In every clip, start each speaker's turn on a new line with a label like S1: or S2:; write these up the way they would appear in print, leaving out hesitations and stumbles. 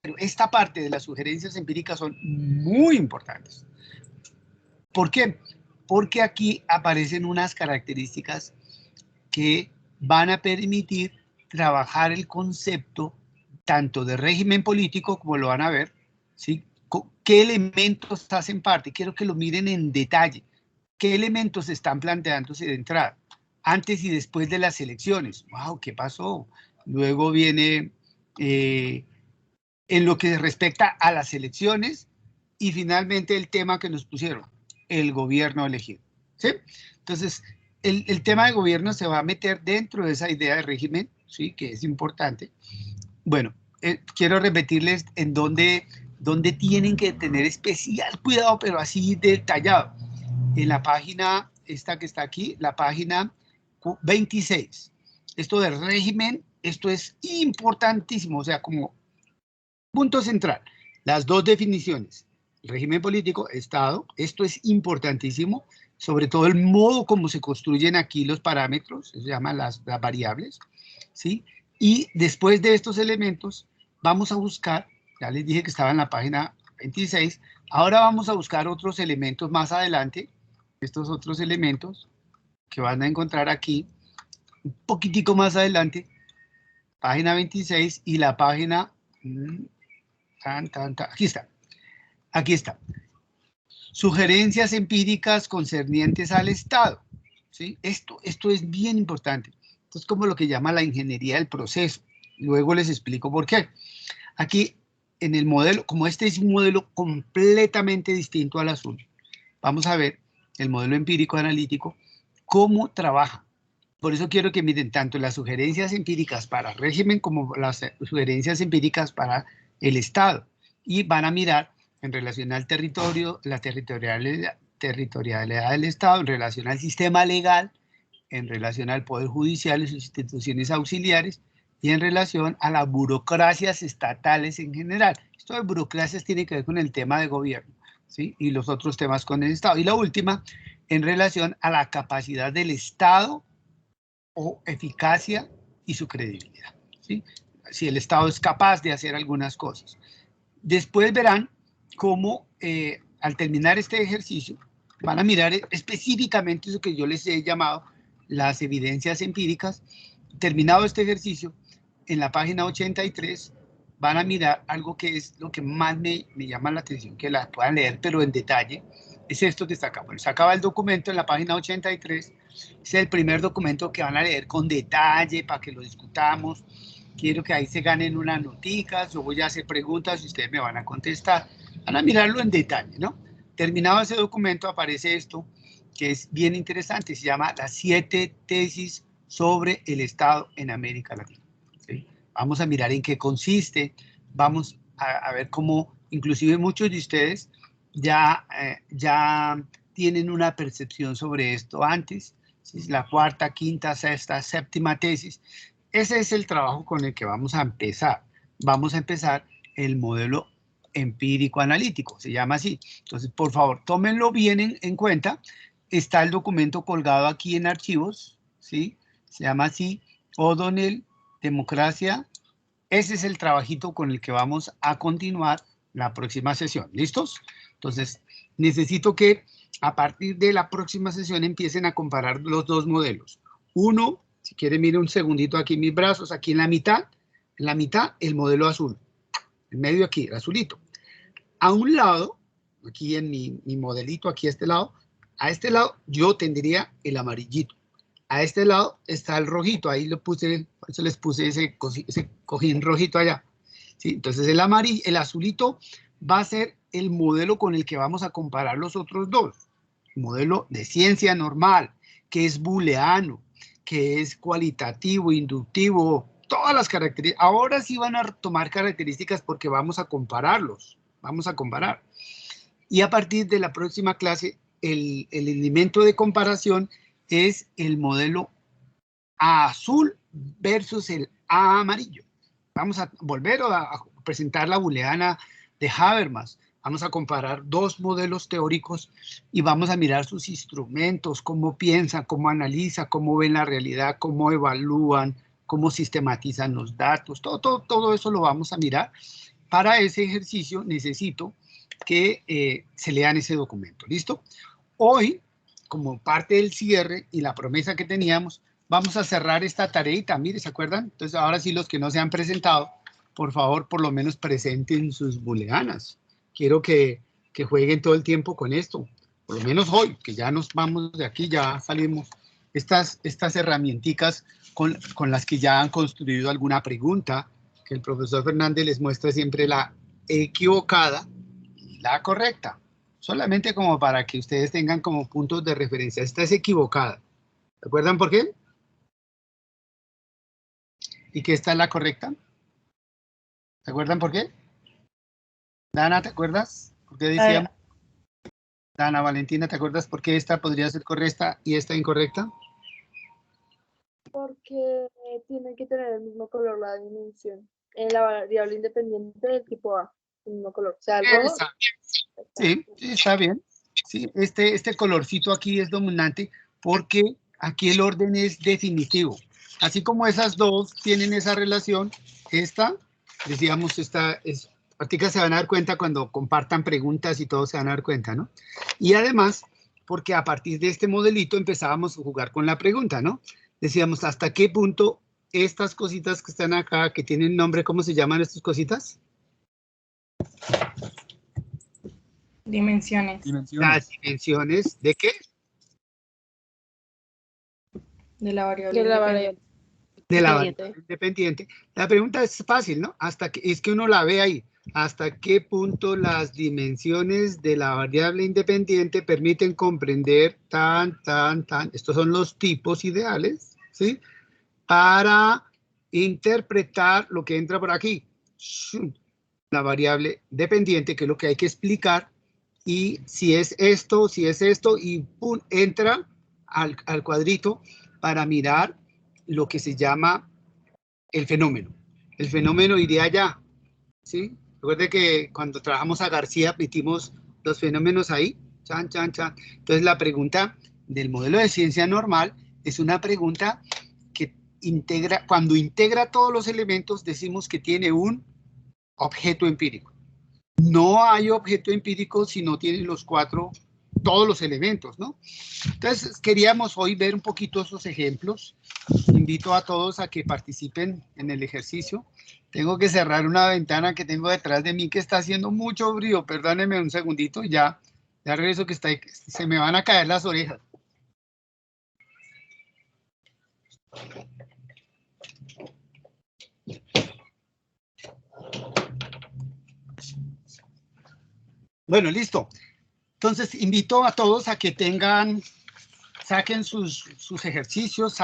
S1: Pero esta parte de las sugerencias empíricas son muy importantes. ¿Por qué? Porque aquí aparecen unas características que van a permitir trabajar el concepto tanto de régimen político, como lo van a ver, ¿sí? ¿Qué elementos hacen parte? Quiero que lo miren en detalle. ¿Qué elementos están planteándose de entrada? Antes y después de las elecciones. ¡Wow! ¿Qué pasó? Luego viene en lo que respecta a las elecciones y finalmente el tema que nos pusieron, el gobierno elegido. ¿Sí? Entonces, el tema de gobierno se va a meter dentro de esa idea de régimen, ¿sí? Que es importante. Bueno, quiero repetirles en dónde tienen que tener especial cuidado, pero así detallado. En la página, esta que está aquí, la página 26. Esto del régimen, esto es importantísimo, o sea, como punto central, las dos definiciones, régimen político, Estado, esto es importantísimo, sobre todo el modo como se construyen aquí los parámetros, se llaman las variables, ¿sí? Y después de estos elementos, vamos a buscar, ya les dije que estaba en la página 26, ahora vamos a buscar otros elementos más adelante, estos otros elementos que van a encontrar aquí, un poquitico más adelante, página 26 y la página... Aquí está. Aquí está. Sugerencias empíricas concernientes al Estado. ¿Sí? Esto es bien importante. Esto es como lo que llama la ingeniería del proceso. Luego les explico por qué. Aquí, en el modelo, como este es un modelo completamente distinto al azul, vamos a ver el modelo empírico analítico, cómo trabaja. Por eso quiero que miren tanto las sugerencias empíricas para régimen como las sugerencias empíricas para el Estado. Y van a mirar en relación al territorio, la territorialidad del Estado, en relación al sistema legal, en relación al Poder Judicial y sus instituciones auxiliares, y en relación a las burocracias estatales en general. Esto de burocracias tiene que ver con el tema de gobierno, ¿sí? Y los otros temas con el Estado. Y la última, en relación a la capacidad del Estado o eficacia y su credibilidad, ¿sí? Si el Estado es capaz de hacer algunas cosas. Después verán cómo al terminar este ejercicio van a mirar específicamente eso que yo les he llamado las evidencias empíricas. Terminado este ejercicio, en la página 83 van a mirar algo que es lo que más me llama la atención, que la puedan leer, pero en detalle, es esto que está acá. Bueno, se acaba el documento en la página 83, es el primer documento que van a leer con detalle para que lo discutamos. Quiero que ahí se ganen unas noticas, yo voy a hacer preguntas y ustedes me van a contestar. Van a mirarlo en detalle, ¿no? Terminado ese documento aparece esto, que es bien interesante, se llama las 7 tesis sobre el Estado en América Latina. ¿Sí? Vamos a mirar en qué consiste, vamos a ver cómo inclusive muchos de ustedes ya tienen una percepción sobre esto antes, ¿sí? La cuarta, quinta, sexta, séptima tesis. Ese es el trabajo con el que vamos a empezar. Vamos a empezar el modelo empírico analítico, se llama así. Entonces, por favor, tómenlo bien en cuenta. Está el documento colgado aquí en archivos, ¿sí? Se llama así, O'Donnell, democracia. Ese es el trabajito con el que vamos a continuar la próxima sesión. ¿Listos? Entonces, necesito que a partir de la próxima sesión empiecen a comparar los dos modelos. Uno, si quieren, miren un segundito aquí mis brazos, aquí en la mitad el modelo azul. En medio aquí, el azulito. A un lado, aquí en mi modelito, aquí a este lado yo tendría el amarillito. A este lado está el rojito, ahí lo puse, por eso les puse ese cojín rojito allá. ¿Sí? Entonces el azulito va a ser el modelo con el que vamos a comparar los otros dos. El modelo de ciencia normal, que es booleano, que es cualitativo, inductivo, todas las características. Ahora sí van a tomar características porque vamos a compararlos, vamos a comparar. Y a partir de la próxima clase, el elemento de comparación es el modelo A azul versus el A amarillo. Vamos a volver a presentar la booleana de Habermas. Vamos a comparar dos modelos teóricos y vamos a mirar sus instrumentos, cómo piensan, cómo analizan, cómo ven la realidad, cómo evalúan, cómo sistematizan los datos. Todo eso lo vamos a mirar para ese ejercicio necesito que se lean ese documento. ¿Listo? Hoy, como parte del cierre y la promesa que teníamos, vamos a cerrar esta tareita. Mire, ¿se acuerdan? Entonces, ahora sí, los que no se han presentado, por favor, por lo menos presenten sus booleanas. Quiero que jueguen todo el tiempo con esto. Por lo menos hoy, que ya nos vamos de aquí, ya salimos. Estas herramienticas con las que ya han construido alguna pregunta, que el profesor Fernández les muestra siempre la equivocada y la correcta. Solamente como para que ustedes tengan como puntos de referencia. Esta es equivocada. ¿Se acuerdan por qué? ¿Y que esta es la correcta? ¿Se acuerdan por qué? Dana, ¿te acuerdas? ¿Por qué decíamos? Dana, Valentina, ¿te acuerdas por qué esta podría ser correcta y esta incorrecta?
S2: Porque tiene que tener el mismo color la dimensión. En la variable independiente del tipo A, el mismo color. O sea, el rojo.
S1: Sí, está bien. Sí, este colorcito aquí es dominante porque aquí el orden es definitivo. Así como esas dos tienen esa relación, esta, decíamos, esta es, ahorita se van a dar cuenta cuando compartan preguntas y todos se van a dar cuenta, ¿no? Y además, porque a partir de este modelito empezábamos a jugar con la pregunta, ¿no? Decíamos, ¿hasta qué punto estas cositas que están acá, que tienen nombre, ¿cómo se llaman estas cositas?
S3: Dimensiones.
S1: Las dimensiones, ¿de qué?
S3: De la variable.
S1: De la variable independiente. La pregunta es fácil, ¿no? Es que uno la ve ahí. ¿Hasta qué punto las dimensiones de la variable independiente permiten comprender estos son los tipos ideales, ¿sí? Para interpretar lo que entra por aquí. La variable dependiente, que es lo que hay que explicar. Y si es esto, y ¡pum! Entra al cuadrito para mirar lo que se llama el fenómeno. El fenómeno iría allá, ¿sí? Recuerde que cuando trabajamos a García metimos los fenómenos ahí, chan, chan, chan. Entonces la pregunta del modelo de ciencia normal es una pregunta que integra, cuando integra todos los elementos decimos que tiene un objeto empírico. No hay objeto empírico si no tiene todos los elementos, ¿no? Entonces, queríamos hoy ver un poquito esos ejemplos. Invito a todos a que participen en el ejercicio. Tengo que cerrar una ventana que tengo detrás de mí que está haciendo mucho frío. Perdónenme un segundito y ya regreso que se me van a caer las orejas. Bueno, listo. Entonces, invito a todos a que saquen sus ejercicios,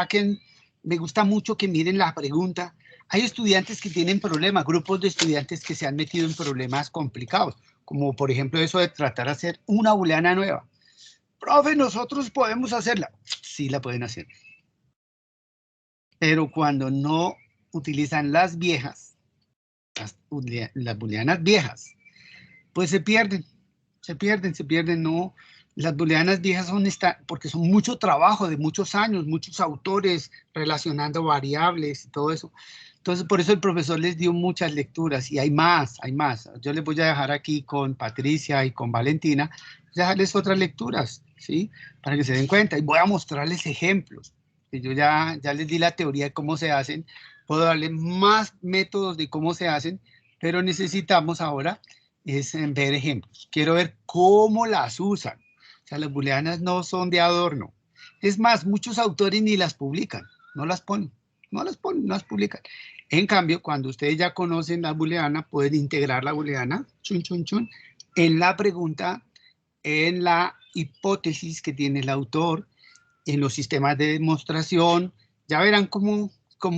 S1: me gusta mucho que miren la pregunta. Hay estudiantes que tienen problemas, grupos de estudiantes que se han metido en problemas complicados, como por ejemplo eso de tratar de hacer una booleana nueva. Profe, nosotros podemos hacerla. Sí, la pueden hacer. Pero cuando no utilizan las viejas, las booleanas viejas, pues se pierden, no. Las booleanas viejas porque son mucho trabajo de muchos años, muchos autores relacionando variables y todo eso. Entonces, por eso el profesor les dio muchas lecturas y hay más. Yo les voy a dejar aquí con Patricia y con Valentina, dejarles otras lecturas, ¿sí? Para que se den cuenta y voy a mostrarles ejemplos. Que yo ya les di la teoría de cómo se hacen, puedo darles más métodos de cómo se hacen, pero necesitamos ahora ver ejemplos. Quiero ver cómo las usan. O sea, las booleanas no son de adorno. Es más, muchos autores ni las publican, no las ponen, no las publican. En cambio, cuando ustedes ya conocen la booleana, pueden integrar la booleana, en la pregunta, en la hipótesis que tiene el autor, en los sistemas de demostración, ya verán cómo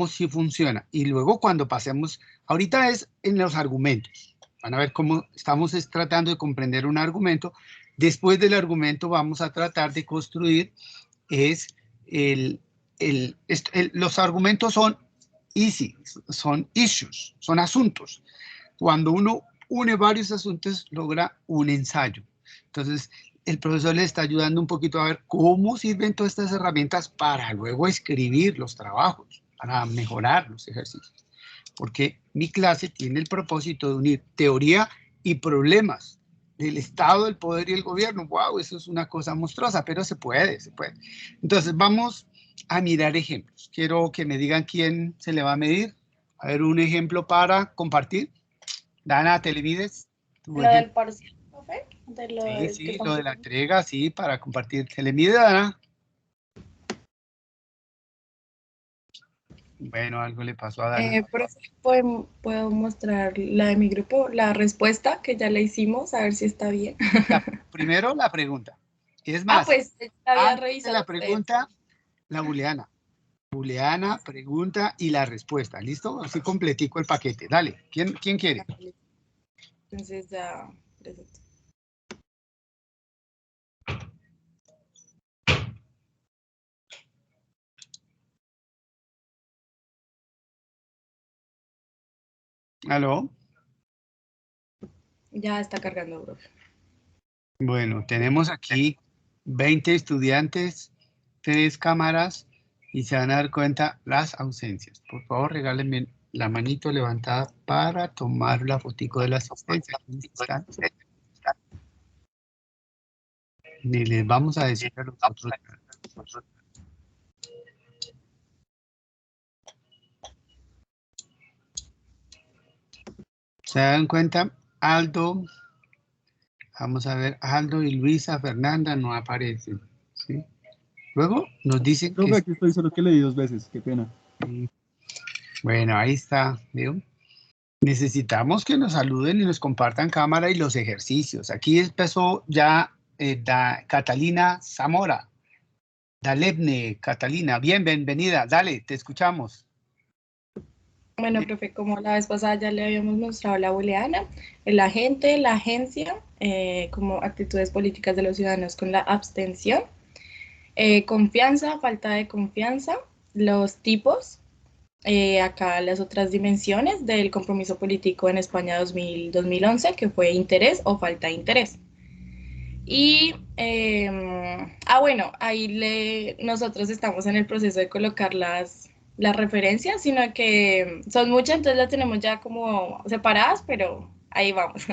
S1: sí funciona. Y luego cuando pasemos, ahorita es en los argumentos. Van a ver cómo estamos tratando de comprender un argumento. Después del argumento vamos a tratar de construir los argumentos son son issues, son asuntos. Cuando uno une varios asuntos, logra un ensayo. Entonces, el profesor le está ayudando un poquito a ver cómo sirven todas estas herramientas para luego escribir los trabajos, para mejorar los ejercicios. porque mi clase tiene el propósito de unir teoría y problemas del Estado, el poder y el gobierno. ¡Wow! Eso es una cosa monstruosa, pero se puede, se puede. Entonces, vamos a mirar ejemplos. Quiero que me digan quién se le va a medir. A ver, un ejemplo para compartir. Dana, ¿te le mides?
S3: Lo del parcial, profe, de lo
S1: Sí,
S3: del
S1: sí,
S3: que
S1: lo de la
S3: tampoco.
S1: entrega, sí, para compartir. ¿Se le mide, Dana? Bueno, algo le pasó a Dana.
S3: Profe, ¿puedo mostrar la de mi grupo, la respuesta que ya le hicimos, a ver si está bien?
S1: Primero la pregunta. Es
S3: Ah,
S1: más,
S3: pues la había
S1: antes de
S3: revisado
S1: la
S3: usted.
S1: pregunta, la booleana. Booleana, pregunta y la respuesta. ¿Listo? Así completico el paquete. Dale. ¿Quién quiere?
S3: Entonces ya presento.
S1: ¿Aló?
S3: Ya está cargando, profe.
S1: Bueno, tenemos aquí 20 estudiantes, 3 cámaras y se van a dar cuenta las ausencias. Por favor, regálenme la manito levantada para tomar la fotico de la asistencia. ¿Dónde están? Ni les vamos a decir a los otros. ¿Se dan cuenta? Aldo, vamos a ver, Aldo y Luisa Fernanda no aparecen, ¿sí? Luego nos dicen que...
S4: Profe, aquí estoy, solo que leí 2 veces, qué pena.
S1: Bueno, ahí está, ¿veo? Necesitamos que nos saluden y nos compartan cámara y los ejercicios. Aquí empezó ya Catalina Zamora. Dalebne, Catalina, bienvenida, dale, te escuchamos.
S3: Bueno, profe, como la vez pasada ya le habíamos mostrado la booleana, el agente, la agencia, como actitudes políticas de los ciudadanos con la abstención, confianza, falta de confianza, los tipos, acá las otras dimensiones del compromiso político en España 2011, que fue interés o falta de interés. Y, bueno, ahí nosotros estamos en el proceso de colocar las referencias, sino que son muchas, entonces las tenemos ya como separadas, pero ahí vamos,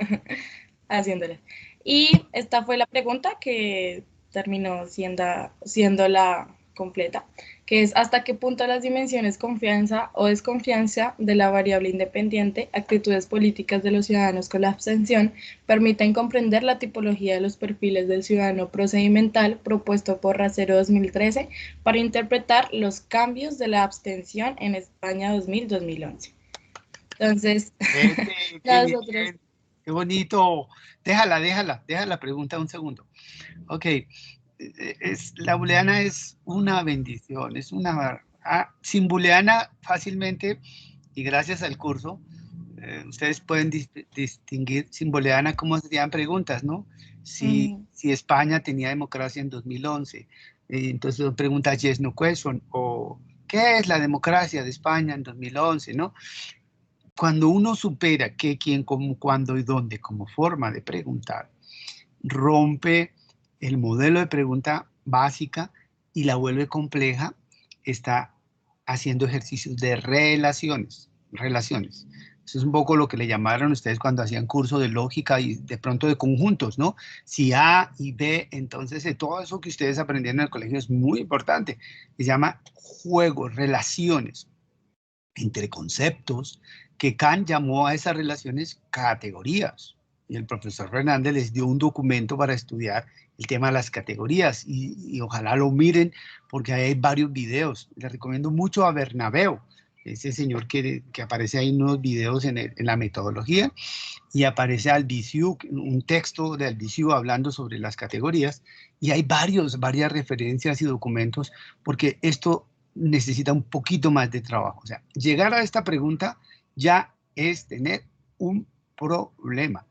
S3: haciéndolas. Y esta fue la pregunta que terminó siendo la completa, que es ¿hasta qué punto las dimensiones confianza o desconfianza de la variable independiente, actitudes políticas de los ciudadanos con la abstención, permiten comprender la tipología de los perfiles del ciudadano procedimental propuesto por Racero 2013 para interpretar los cambios de la abstención en España 2000-2011? Entonces, las otras...
S1: Qué bonito. Deja la pregunta un segundo. Ok, la booleana es una bendición, es una... sin booleana fácilmente, y gracias al curso, ustedes pueden distinguir sin booleana cómo serían preguntas, ¿no? Si España tenía democracia en 2011, entonces son preguntas yes, no question, o ¿qué es la democracia de España en 2011, no? Cuando uno supera qué, quién, cómo, cuándo y dónde como forma de preguntar, rompe el modelo de pregunta básica y la vuelve compleja, está haciendo ejercicios de relaciones. Eso es un poco lo que le llamaron ustedes cuando hacían curso de lógica y de pronto de conjuntos, ¿no? Si A y B, entonces todo eso que ustedes aprendieron en el colegio es muy importante. Se llama juegos, relaciones entre conceptos, que Kant llamó a esas relaciones categorías. Y el profesor Fernández les dio un documento para estudiar el tema de las categorías y ojalá lo miren porque hay varios videos. Les recomiendo mucho a Bernabeu, ese señor que aparece ahí en unos videos en la metodología, y aparece Albizu, un texto de Albizu hablando sobre las categorías, y hay varias referencias y documentos porque esto necesita un poquito más de trabajo. O sea, llegar a esta pregunta ya es tener un problema,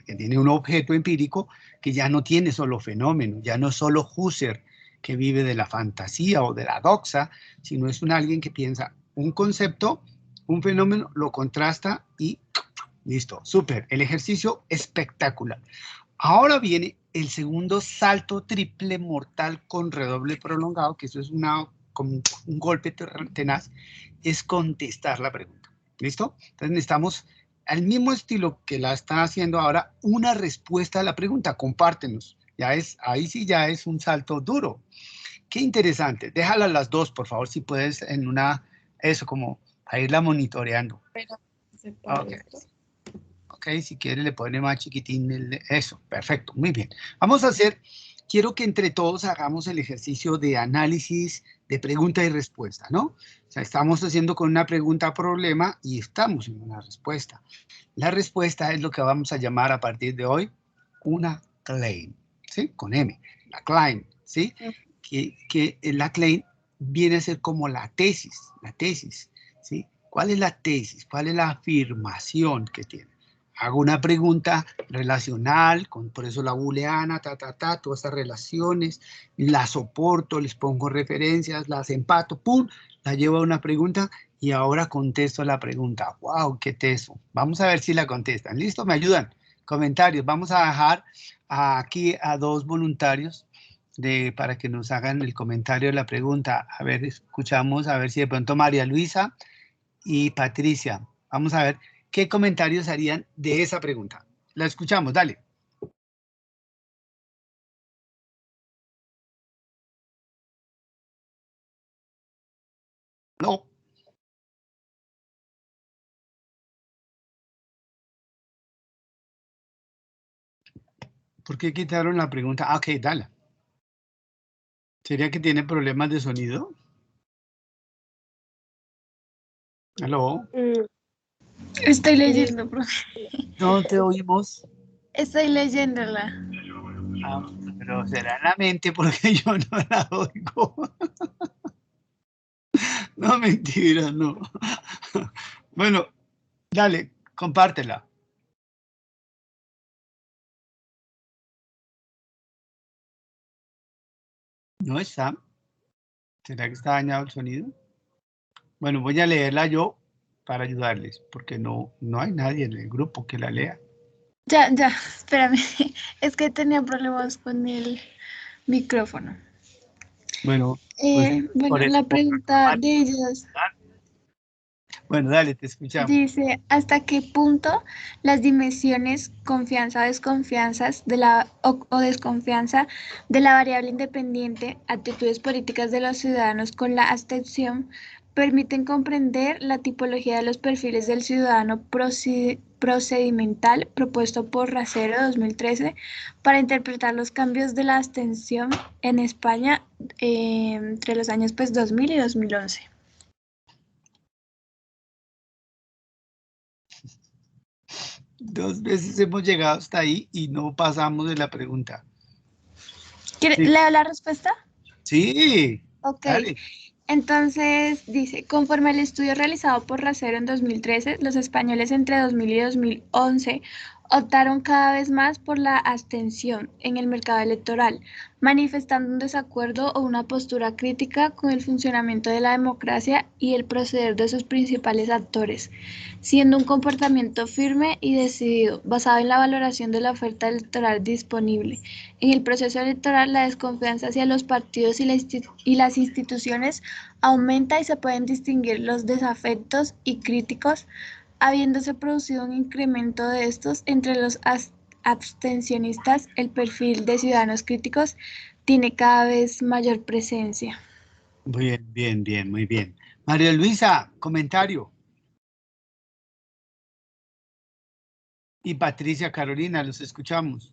S1: que tiene un objeto empírico que ya no tiene solo fenómeno, ya no es solo Husserl que vive de la fantasía o de la doxa, sino es alguien que piensa un concepto, un fenómeno, lo contrasta y listo, súper, el ejercicio espectacular. Ahora viene el segundo salto triple mortal con redoble prolongado, que eso es como un golpe tenaz, es contestar la pregunta. ¿Listo? Entonces necesitamos, al mismo estilo que la está haciendo ahora, una respuesta a la pregunta. Compártenos. Ahí sí ya es un salto duro. Qué interesante. Déjala las dos, por favor, si puedes, en una, eso, como a irla monitoreando.
S3: Pero separo
S1: Ok.
S3: esto.
S1: Ok, si quiere le pone más chiquitín eso, perfecto, muy bien. Vamos a hacer, quiero que entre todos hagamos el ejercicio de análisis de pregunta y respuesta, ¿no? O sea, estamos haciendo con una pregunta problema y estamos en una respuesta. La respuesta es lo que vamos a llamar a partir de hoy una claim, ¿sí? Con M, la claim, ¿sí? Que la claim viene a ser como la tesis, ¿sí? ¿Cuál es la tesis? ¿Cuál es la afirmación que tiene? Hago una pregunta relacional, por eso la booleana, todas estas relaciones, las soporto, les pongo referencias, las empato, pum, la llevo a una pregunta y ahora contesto la pregunta. ¡Wow! ¡Qué teso! Vamos a ver si la contestan. ¿Listo? ¿Me ayudan? Comentarios. Vamos a dejar aquí a dos voluntarios para que nos hagan el comentario de la pregunta. A ver, escuchamos, a ver si de pronto María Luisa y Patricia. Vamos a ver qué comentarios harían de esa pregunta. La escuchamos, dale. No. ¿Por qué quitaron la pregunta? Ah, ok, dale. ¿Sería que tiene problemas de sonido? ¿Aló?
S5: Estoy leyendo, profe.
S1: No te oímos.
S5: Estoy leyéndola.
S1: Ah, pero será en la mente porque yo no la oigo. No, mentira, no. Bueno, dale, compártela. ¿No está? ¿Será que está dañado el sonido? Bueno, voy a leerla yo para ayudarles, porque no hay nadie en el grupo que la lea.
S5: Ya, espérame. Es que tenía problemas con el micrófono.
S1: Bueno, pues por
S5: Bueno,
S1: eso.
S5: la pregunta de ellos
S1: Bueno, dale, te escuchamos.
S5: dice, ¿hasta qué punto las dimensiones confianza o desconfianza de la variable independiente, actitudes políticas de los ciudadanos con la abstención, permiten comprender la tipología de los perfiles del ciudadano procedimental propuesto por Racero 2013 para interpretar los cambios de la abstención en España entre los años 2000 y 2011?
S1: Dos veces hemos llegado hasta ahí y no pasamos de la pregunta.
S5: ¿Quiere,
S1: Sí.
S5: leo la respuesta?
S1: Sí.
S5: Ok.
S1: Dale.
S5: Entonces dice, conforme al estudio realizado por Racero en 2013, los españoles entre 2000 y 2011 optaron cada vez más por la abstención en el mercado electoral, manifestando un desacuerdo o una postura crítica con el funcionamiento de la democracia y el proceder de sus principales actores, siendo un comportamiento firme y decidido, basado en la valoración de la oferta electoral disponible. En el proceso electoral, la desconfianza hacia los partidos y las instituciones aumenta y se pueden distinguir los desafectos y críticos, habiéndose producido un incremento de estos entre los abstencionistas. El perfil de ciudadanos críticos tiene cada vez mayor presencia.
S1: Bien, muy bien. María Luisa, comentario. Y Patricia Carolina, los escuchamos.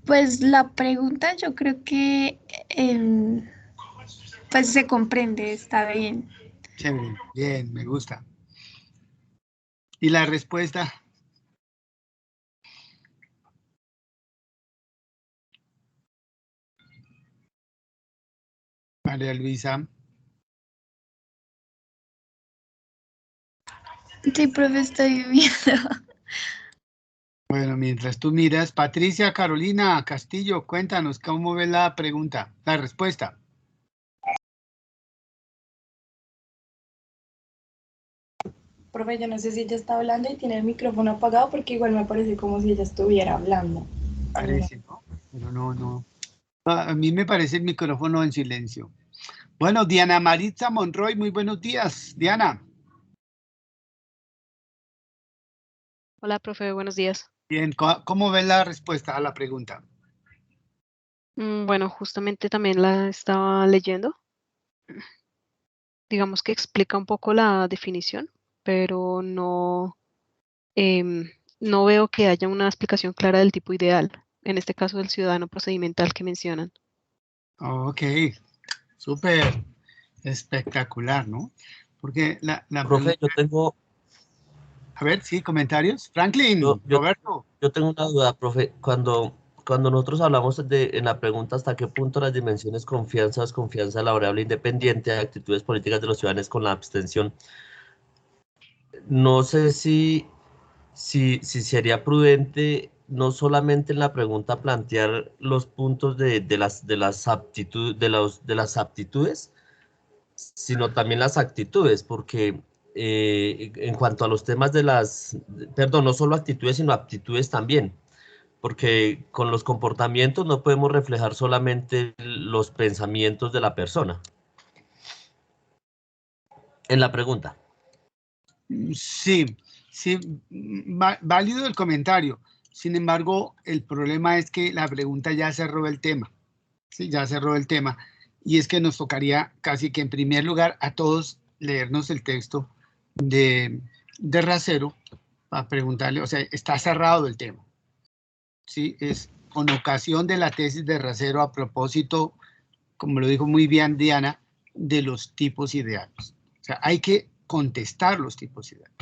S5: Pues la pregunta yo creo que pues se comprende, está bien.
S1: Chévere, bien, me gusta. ¿Y la respuesta? María Luisa.
S5: Sí, profe, estoy viendo.
S1: Bueno, mientras tú miras, Patricia Carolina Castillo, cuéntanos cómo ves la pregunta, la respuesta.
S3: Profe, yo no sé si ella está hablando y tiene el micrófono apagado porque igual me parece como si ella estuviera hablando.
S1: Parece, ¿no? Pero no. A mí me parece el micrófono en silencio. Bueno, Diana Maritza Monroy, muy buenos días. Diana.
S6: Hola, profe, buenos días.
S1: Bien, ¿cómo ves la respuesta a la pregunta?
S6: Bueno, justamente también la estaba leyendo. Digamos que explica un poco la definición, pero no veo que haya una explicación clara del tipo ideal, en este caso del ciudadano procedimental que mencionan.
S1: Ok, súper espectacular, ¿no? Porque la
S7: Profe,
S1: pregunta...
S7: yo tengo,
S1: A ver, sí, comentarios. Franklin,
S7: yo, yo,
S1: Roberto.
S7: yo tengo una duda, profe. Cuando nosotros hablamos en la pregunta hasta qué punto las dimensiones confianza, desconfianza, la variable independiente, actitudes políticas de los ciudadanos con la abstención, no sé si sería prudente no solamente en la pregunta plantear los puntos de las aptitudes, sino también las actitudes, porque en cuanto a los temas perdón, no solo actitudes, sino aptitudes también, porque con los comportamientos no podemos reflejar solamente los pensamientos de la persona. En la pregunta.
S1: Sí, sí, válido el comentario. Sin embargo, el problema es que la pregunta ya cerró el tema. Sí, ya cerró el tema. Y es que nos tocaría casi que en primer lugar a todos leernos el texto de Racero para preguntarle, o sea, está cerrado el tema. Sí, es con ocasión de la tesis de Racero a propósito, como lo dijo muy bien Diana, de los tipos ideales. O sea, hay que contestar los tipos ideales.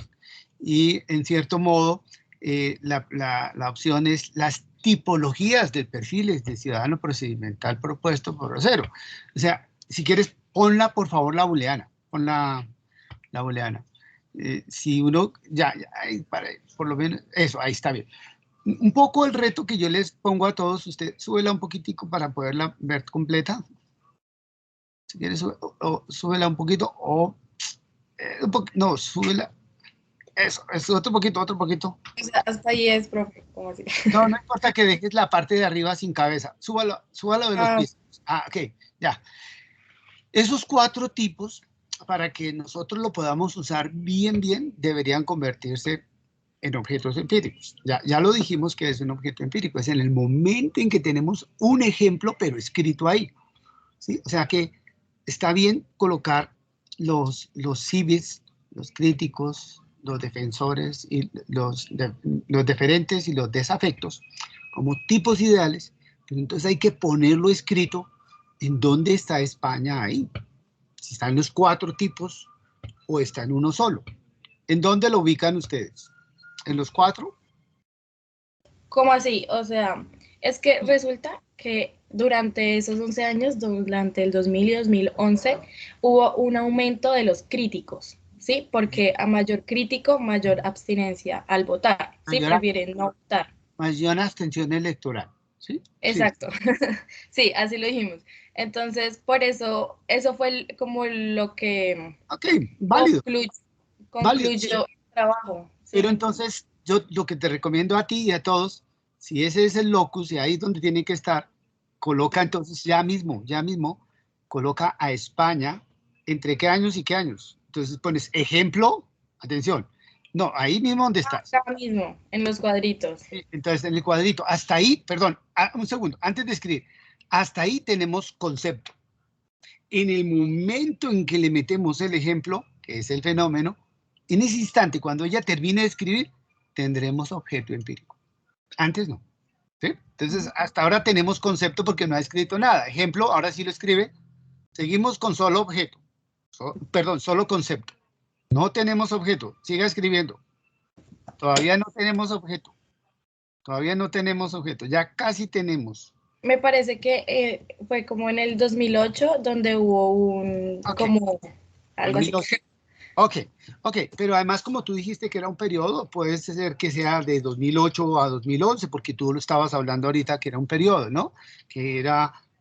S1: Y en cierto modo, la opción es las tipologías de perfiles de ciudadano procedimental propuesto por Racero. O sea, si quieres, ponla por favor la booleana, pon la booleana. Si uno, por lo menos, eso, ahí está bien. Un poco el reto que yo les pongo a todos, usted súbela un poquitico para poderla ver completa. Si quieres, súbela un poquito, o no, súbela. Eso, otro poquito, otro poquito.
S3: O sea, hasta ahí es, profe, ¿cómo así?
S1: No, no importa que dejes la parte de arriba sin cabeza. Súbalo de los pies. Ok, ya. Esos 4 tipos, para que nosotros lo podamos usar bien, deberían convertirse en objetos empíricos. Ya lo dijimos que es un objeto empírico. Es en el momento en que tenemos un ejemplo, pero escrito ahí. ¿Sí? O sea que está bien colocar los civis, los críticos, los defensores, y los deferentes y los desafectos como tipos ideales, pero entonces hay que ponerlo escrito en dónde está España ahí. Si está en los 4 tipos o está en uno solo. ¿En dónde lo ubican ustedes? ¿En los 4?
S3: ¿Cómo así? O sea, es que resulta que durante esos 11 años, durante el 2000 y 2011, hubo un aumento de los críticos, ¿sí? Porque a mayor crítico, mayor abstinencia al votar, ¿sí? Prefieren no votar.
S1: Mayor abstención electoral, ¿sí?
S3: Exacto. Sí, así lo dijimos. Entonces, por eso fue como lo que
S1: válido.
S3: concluyó el trabajo. ¿Sí?
S1: Pero entonces, yo lo que te recomiendo a ti y a todos, si ese es el locus y ahí es donde tiene que estar, coloca entonces ya mismo, coloca a España entre qué años y qué años. Entonces pones ejemplo, atención, no, ahí mismo donde estás.
S3: Acá mismo, en los cuadritos.
S1: Entonces, en el cuadrito, hasta ahí, perdón, un segundo, antes de escribir, hasta ahí tenemos concepto. En el momento en que le metemos el ejemplo, que es el fenómeno, en ese instante, cuando ella termine de escribir, tendremos objeto empírico. Antes no. ¿Sí? Entonces, hasta ahora tenemos concepto porque no ha escrito nada. Ejemplo, ahora sí lo escribe. Seguimos con solo objeto. Solo concepto. No tenemos objeto. Siga escribiendo. Todavía no tenemos objeto. Todavía no tenemos objeto. Ya casi tenemos.
S3: Me parece que fue como en el 2008 donde hubo como algo así.
S1: Ok, pero además como tú dijiste que era un periodo, puede ser que sea de 2008 a 2011, porque tú lo estabas hablando ahorita que era un periodo, ¿no? Que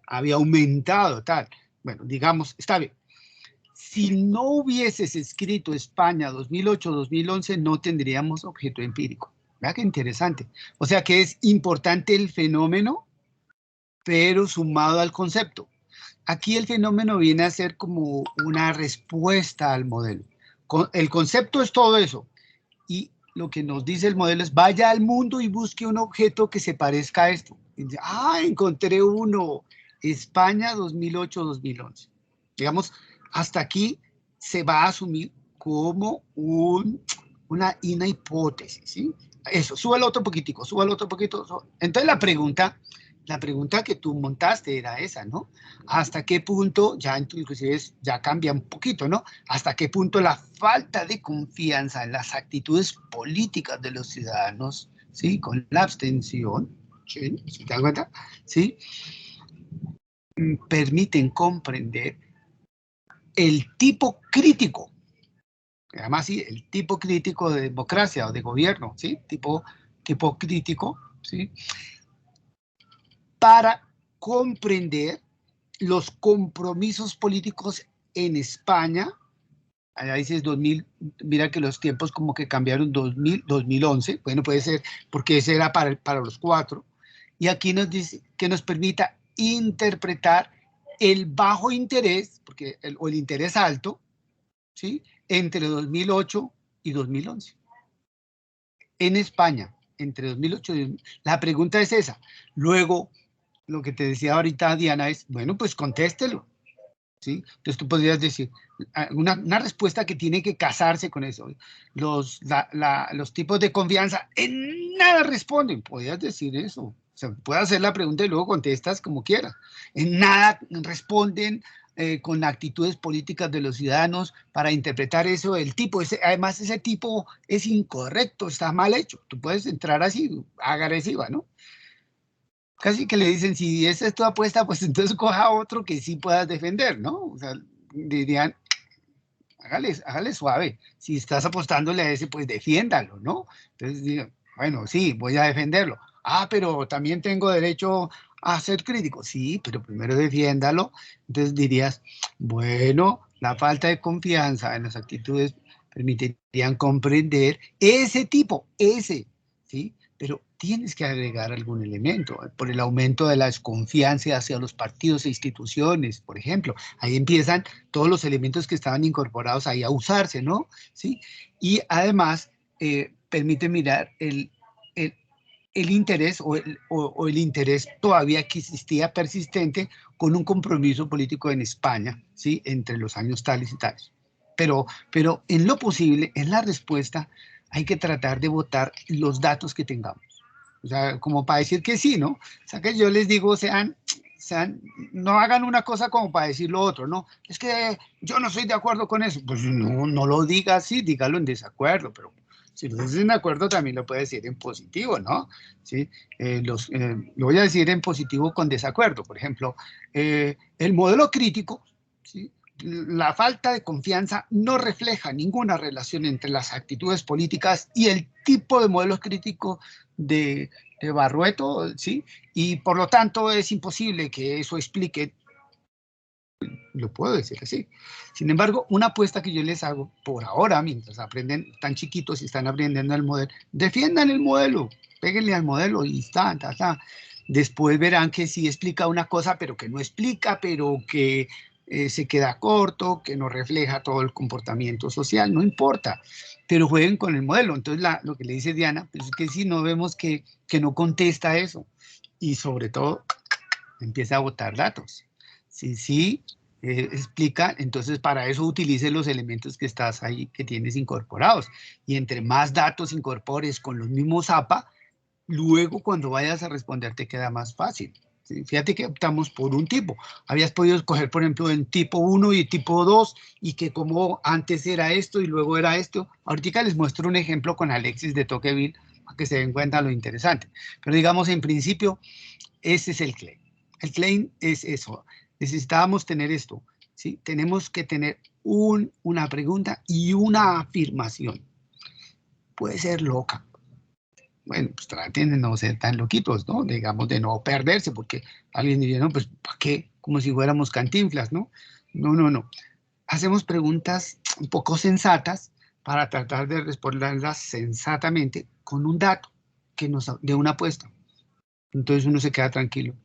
S1: había aumentado, tal. Bueno, digamos, está bien. Si no hubieses escrito España 2008-2011, no tendríamos objeto empírico. Vea qué interesante. O sea que es importante el fenómeno pero sumado al concepto. Aquí el fenómeno viene a ser como una respuesta al modelo. El concepto es todo eso. Y lo que nos dice el modelo es, vaya al mundo y busque un objeto que se parezca a esto. Y dice, encontré uno. España 2008-2011. Digamos, hasta aquí se va a asumir como una hipótesis, ¿sí? Eso, súbalo otro poquitico, súbalo otro poquito. Entonces la pregunta que tú montaste era esa, ¿no? ¿Hasta qué punto, ya inclusive ya cambia un poquito, ¿no? ¿Hasta qué punto la falta de confianza en las actitudes políticas de los ciudadanos, ¿sí? Con la abstención, ¿sí? ¿Se dan cuenta? ¿Sí? Permiten comprender el tipo crítico, además sí, el tipo crítico de democracia o de gobierno, ¿sí? Tipo crítico, ¿sí? Para comprender los compromisos políticos en España. Allá dices 2000, mira que los tiempos como que cambiaron 2000, 2011, bueno, puede ser porque ese era para los 4, y aquí nos dice que nos permita interpretar el bajo interés, porque o el interés alto, ¿sí? Entre 2008 y 2011. En España, entre 2008 y 2011. La pregunta es esa. Luego, lo que te decía ahorita Diana es, bueno, pues contéstelo, ¿sí? Entonces tú podrías decir, una respuesta que tiene que casarse con eso. Los tipos de confianza en nada responden. Podrías decir eso. O sea, puedes hacer la pregunta y luego contestas como quieras. En nada responden con actitudes políticas de los ciudadanos para interpretar eso. El tipo, además ese tipo es incorrecto, está mal hecho. Tú puedes entrar así, agresiva, ¿no? Casi que le dicen, si esa es tu apuesta, pues entonces coja otro que sí puedas defender, ¿no? O sea, dirían, hágale suave. Si estás apostándole a ese, pues defiéndalo, ¿no? Entonces digan, bueno, sí, voy a defenderlo. Pero también tengo derecho a ser crítico. Sí, pero primero defiéndalo. Entonces dirías, bueno, la falta de confianza en las actitudes permitirían comprender ese tipo, ¿sí? Pero tienes que agregar algún elemento, por el aumento de la desconfianza hacia los partidos e instituciones, por ejemplo. Ahí empiezan todos los elementos que estaban incorporados ahí a usarse, ¿no? ¿Sí? Y además permite mirar el interés o el interés todavía que existía persistente con un compromiso político en España, ¿sí? Entre los años tales y tales. Pero en lo posible, en la respuesta, hay que tratar de votar los datos que tengamos. O sea, como para decir que sí, ¿no? O sea, que yo les digo, no hagan una cosa como para decir lo otro, ¿no? Es que yo no estoy de acuerdo con eso. Pues no lo diga así, dígalo en desacuerdo, pero si lo dices en acuerdo también lo puede decir en positivo, ¿no? ¿Sí? Lo voy a decir en positivo con desacuerdo. Por ejemplo, el modelo crítico, ¿sí? La falta de confianza no refleja ninguna relación entre las actitudes políticas y el tipo de modelos críticos de Barrueto, ¿sí? Y por lo tanto es imposible que eso explique, lo puedo decir así. Sin embargo, una apuesta que yo les hago por ahora, mientras aprenden, tan chiquitos y están aprendiendo el modelo, defiendan el modelo, péguenle al modelo y está. Después verán que sí explica una cosa, pero que no explica, pero que se queda corto, que no refleja todo el comportamiento social, no importa, pero jueguen con el modelo. Entonces, lo que le dice Diana, pues es que si no vemos que no contesta eso, y sobre todo, empieza a botar datos. Sí, explica, entonces para eso utilice los elementos que estás ahí, que tienes incorporados, y entre más datos incorpores con los mismos APA, luego cuando vayas a responder te queda más fácil. ¿Sí? Fíjate que optamos por un tipo. Habías podido escoger, por ejemplo, en tipo 1 y tipo 2, y que como antes era esto y luego era esto. Ahorita les muestro un ejemplo con Alexis de Tocqueville para que se den cuenta lo interesante. Pero digamos, en principio, ese es el claim. El claim es eso. Necesitábamos tener esto, ¿sí? Tenemos que tener una pregunta y una afirmación. Puede ser loca. Bueno, pues traten de no ser tan loquitos, ¿no? Digamos, de no perderse, porque alguien diría, no, pues, ¿para qué? Como si fuéramos Cantinflas, ¿no? No. Hacemos preguntas un poco sensatas para tratar de responderlas sensatamente con un dato que nos dé una apuesta. Entonces uno se queda tranquilo.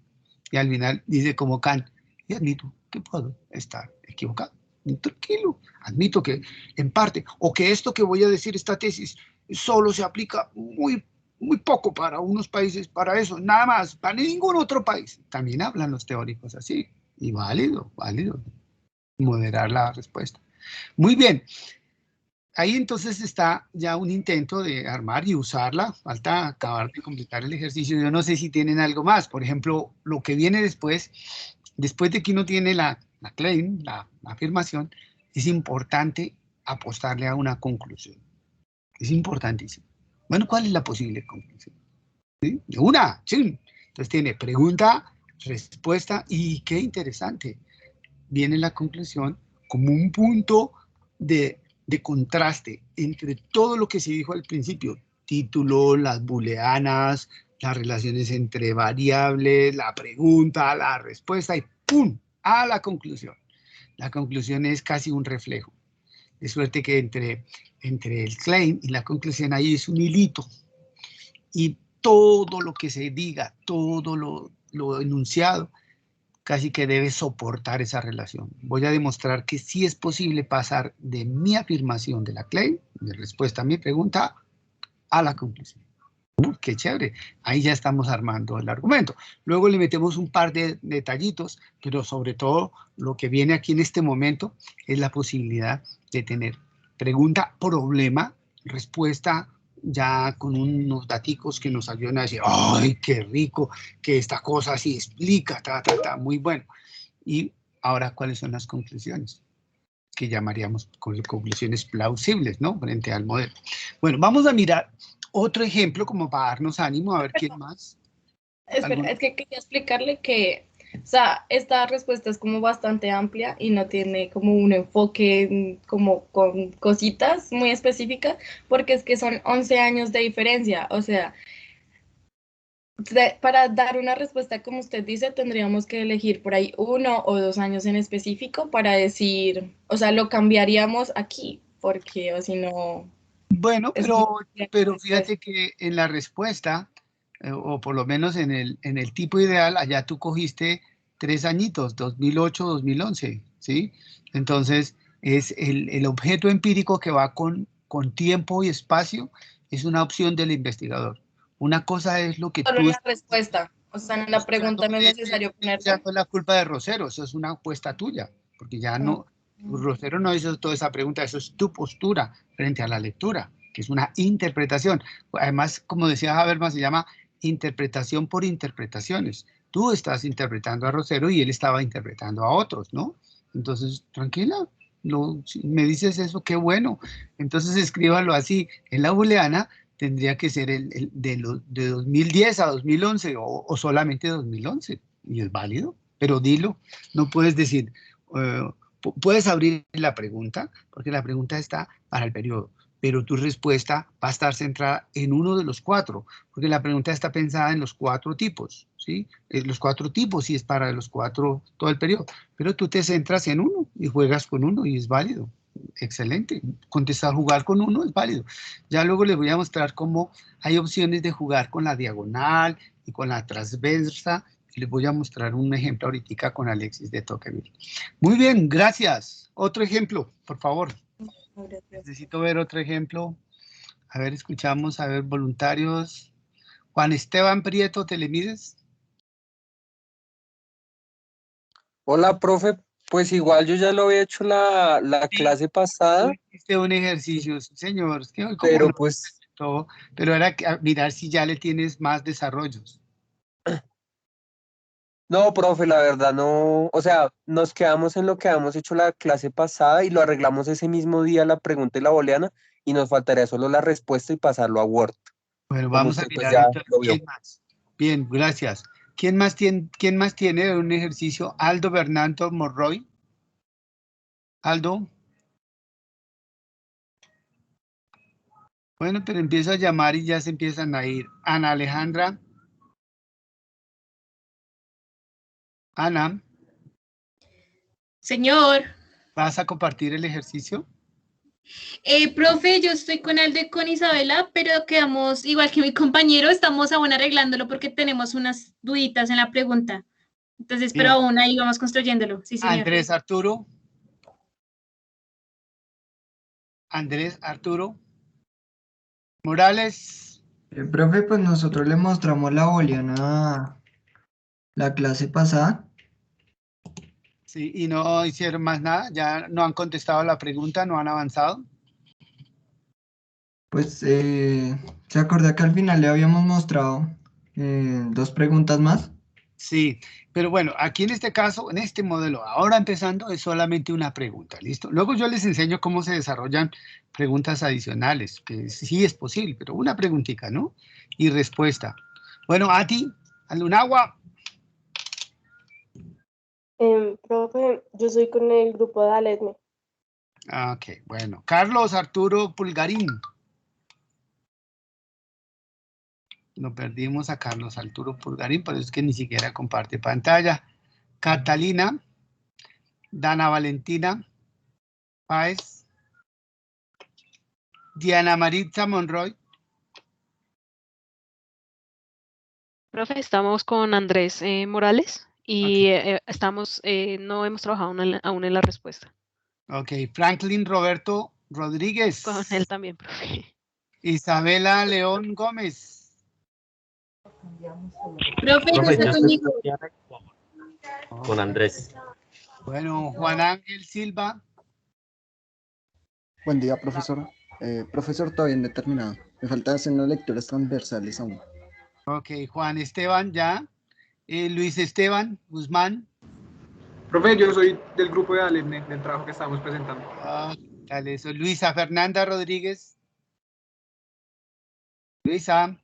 S1: Y al final dice como Kant, y admito que puedo estar equivocado. Tranquilo, admito que en parte, o que esto que voy a decir, esta tesis, solo se aplica muy poco para unos países, para eso, nada más, para ningún otro país. También hablan los teóricos así, y válido, moderar la respuesta. Muy bien, ahí entonces está ya un intento de armar y usarla, falta acabar de completar el ejercicio. Yo no sé si tienen algo más, por ejemplo, lo que viene después de que uno tiene la claim, la afirmación, es importante apostarle a una conclusión. Es importantísimo. Bueno, ¿cuál es la posible conclusión? ¿Sí? Una, sí. Entonces tiene pregunta, respuesta y qué interesante. Viene la conclusión como un punto de contraste entre todo lo que se dijo al principio, título, las booleanas, las relaciones entre variables, la pregunta, la respuesta y ¡pum! A la conclusión. La conclusión es casi un reflejo. De suerte que entre el claim y la conclusión ahí es un hilito. Y todo lo que se diga, todo lo enunciado, casi que debe soportar esa relación. Voy a demostrar que sí es posible pasar de mi afirmación de la claim, de respuesta a mi pregunta, a la conclusión. ¡Qué chévere! Ahí ya estamos armando el argumento. Luego le metemos un par de detallitos, pero sobre todo lo que viene aquí en este momento es la posibilidad de tener pregunta, problema, respuesta, ya con unos daticos que nos ayudan a decir, ¡ay, qué rico! Que esta cosa así explica, muy bueno. Y ahora, ¿cuáles son las conclusiones? Que llamaríamos conclusiones plausibles, ¿no? Frente al modelo. Bueno, vamos a mirar otro ejemplo como para darnos ánimo, a ver quién más.
S3: Espera, es que quería explicarle que, o sea, esta respuesta es como bastante amplia y no tiene como un enfoque como con cositas muy específicas, porque es que son 11 años de diferencia, o sea, para dar una respuesta como usted dice, tendríamos que elegir por ahí 1 o 2 años en específico para decir, o sea, lo cambiaríamos aquí, porque o si no...
S1: Bueno, pero fíjate que en la respuesta, o por lo menos en el tipo ideal, allá tú cogiste 3 añitos, 2008, 2011, ¿sí? Entonces, es el objeto empírico que va con tiempo y espacio, es una opción del investigador. Una cosa es lo que
S3: Solo
S1: tú...
S3: la respuesta, o sea, en la pregunta no es necesario ponerlo.
S1: Ya no es la culpa de Rosero, eso es una apuesta tuya, porque ya no... Rosero no hizo toda esa pregunta, eso es tu postura frente a la lectura, que es una interpretación. Además, como decía Habermas, se llama interpretación por interpretaciones. Tú estás interpretando a Rosero y él estaba interpretando a otros, ¿no? Entonces, tranquila, si me dices eso, qué bueno. Entonces, escríbalo así. En la booleana tendría que ser de 2010 a 2011 o solamente 2011, y es válido, pero dilo, no puedes decir... puedes abrir la pregunta, porque la pregunta está para el periodo, pero tu respuesta va a estar centrada en uno de los 4, porque la pregunta está pensada en los 4 tipos, ¿sí? Los 4 tipos y es para los 4 todo el periodo, pero tú te centras en uno y juegas con uno y es válido. Excelente, jugar con uno es válido. Ya luego les voy a mostrar cómo hay opciones de jugar con la diagonal y con la transversa. Les voy a mostrar un ejemplo ahorita con Alexis de Tocqueville. Muy bien, gracias. Otro ejemplo, por favor. Necesito ver otro ejemplo. A ver, escuchamos, a ver, voluntarios. Juan Esteban Prieto, ¿Telemides?
S8: Hola, profe. Pues igual yo ya lo había hecho la clase pasada,
S1: Hiciste un ejercicio, sí, señor. Es que hoy como
S8: pero
S1: no,
S8: pues
S1: todo, pero era mirar si ya le tienes más desarrollos.
S8: no, profe, la verdad no, o sea, nos quedamos en lo que habíamos hecho la clase pasada y lo arreglamos ese mismo día la pregunta y la booleana y nos faltaría solo la respuesta y pasarlo a Word.
S1: Bueno,
S8: Como
S1: vamos a
S8: usted pues
S1: mirar
S8: ya
S1: entonces
S8: lo vio.
S1: quién más. Bien, gracias. ¿Quién más tiene un ejercicio? Aldo Bernardo Morroy. Aldo. Bueno, pero empiezo a llamar y ya se empiezan a ir. Ana Alejandra. Ana,
S9: Señor,
S1: ¿vas a compartir el ejercicio?
S9: profe, yo estoy con Aldo y con Isabela, pero quedamos igual que mi compañero, estamos aún arreglándolo porque tenemos unas duditas en la pregunta. Entonces,
S1: Bien.
S9: pero aún ahí vamos construyéndolo. Sí, señor.
S1: Andrés Arturo. Andrés Arturo. Morales.
S10: Profe, pues nosotros le mostramos la booleana la clase pasada.
S1: Sí, y no hicieron más nada, ya no han contestado la pregunta, no han avanzado.
S10: Pues se acordó que al final le habíamos mostrado 2 preguntas más.
S1: Sí, pero bueno, aquí en este caso, en este modelo, ahora empezando, es solamente una pregunta, ¿listo? Luego yo les enseño cómo se desarrollan preguntas adicionales, que sí es posible, pero una preguntita, ¿no? Y respuesta. Bueno, a ti, Alunagua.
S2: Profe, yo soy con el grupo de Aledme.
S1: Ok, bueno. Carlos Arturo Pulgarín. Lo perdimos a Carlos Arturo Pulgarín, por eso es que ni siquiera comparte pantalla. Catalina, Dana Valentina Páez, Diana Maritza Monroy.
S6: Profe, estamos con Andrés Morales y no hemos trabajado aún en la respuesta.
S1: Ok, Franklin Roberto Rodríguez.
S6: Con él también, profe.
S1: Isabela León Gómez.
S9: Profe, yo
S7: Profe,
S9: estoy
S7: yo
S9: conmigo.
S7: estoy con Andrés.
S1: Bueno, Juan Ángel Silva.
S11: Buen día, profesor. Profesor, todavía no he terminado. Me falta hacer unas lecturas transversales aún.
S1: Ok, Juan Esteban ya. Luis Esteban Guzmán.
S12: Profe, yo soy del grupo de Aledne, del trabajo que estamos presentando.
S1: Dale eso. Luisa Fernanda Rodríguez. Luisa.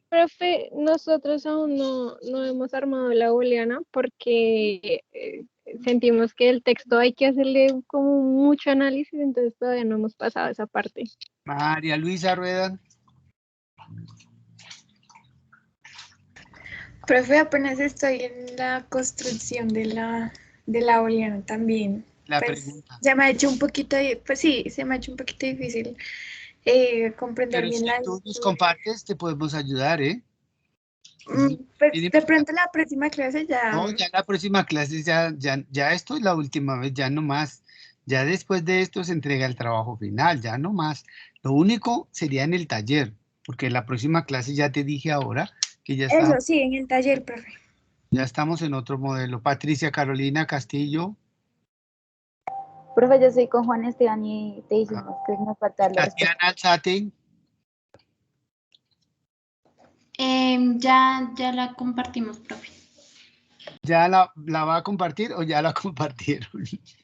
S13: Profe, nosotros aún no hemos armado la booleana porque sentimos que el texto hay que hacerle como mucho análisis, entonces todavía no hemos pasado esa parte.
S1: María Luisa Rueda.
S5: Profe, apenas estoy en la construcción de la booleana también.
S1: La
S5: Pues,
S1: pregunta.
S5: se me ha hecho un poquito, pues sí, se me ha hecho un poquito difícil comprender
S1: Pero
S5: bien
S1: si
S5: la
S1: tú nos compartes, te podemos ayudar, ¿eh?
S5: Pues de pronto la próxima clase ya.
S1: No, ya la próxima clase, ya esto es la última vez, ya no más. Ya después de esto se entrega el trabajo final, ya no más. Lo único sería en el taller, porque la próxima clase ya te dije ahora que ya está.
S5: Eso, sí, en el taller, profe.
S1: Ya estamos en otro modelo. Patricia Carolina Castillo.
S14: Profe, yo soy con Juan Esteban y te dijimos que nos falta la
S1: Tatiana Alzate.
S9: Ya la compartimos, profe.
S1: ¿Ya la va a compartir o ya la compartieron?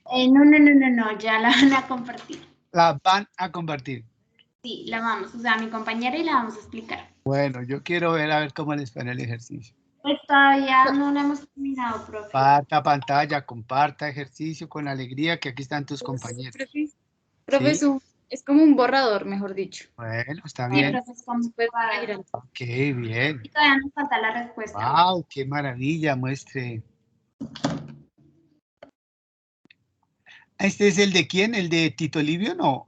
S9: No, ya la van a compartir.
S1: La van a compartir.
S9: Sí, la vamos a usar a mi compañera y la vamos a explicar.
S1: Bueno, yo quiero ver a ver cómo les fue en el ejercicio.
S9: Pues todavía no la hemos terminado, profe.
S1: Comparta pantalla, comparta ejercicio con alegría, que aquí están tus compañeros.
S15: Profe,
S1: ¿Sí?
S15: es como un borrador, mejor dicho.
S1: Bueno, está
S9: Sí,
S1: bien.
S9: profe, es como cuadrado.
S1: Ok, bien.
S9: Y todavía nos falta la respuesta.
S1: Wow, qué maravilla, muestre. ¿Este es el de quién? ¿El de Tito Livio? No,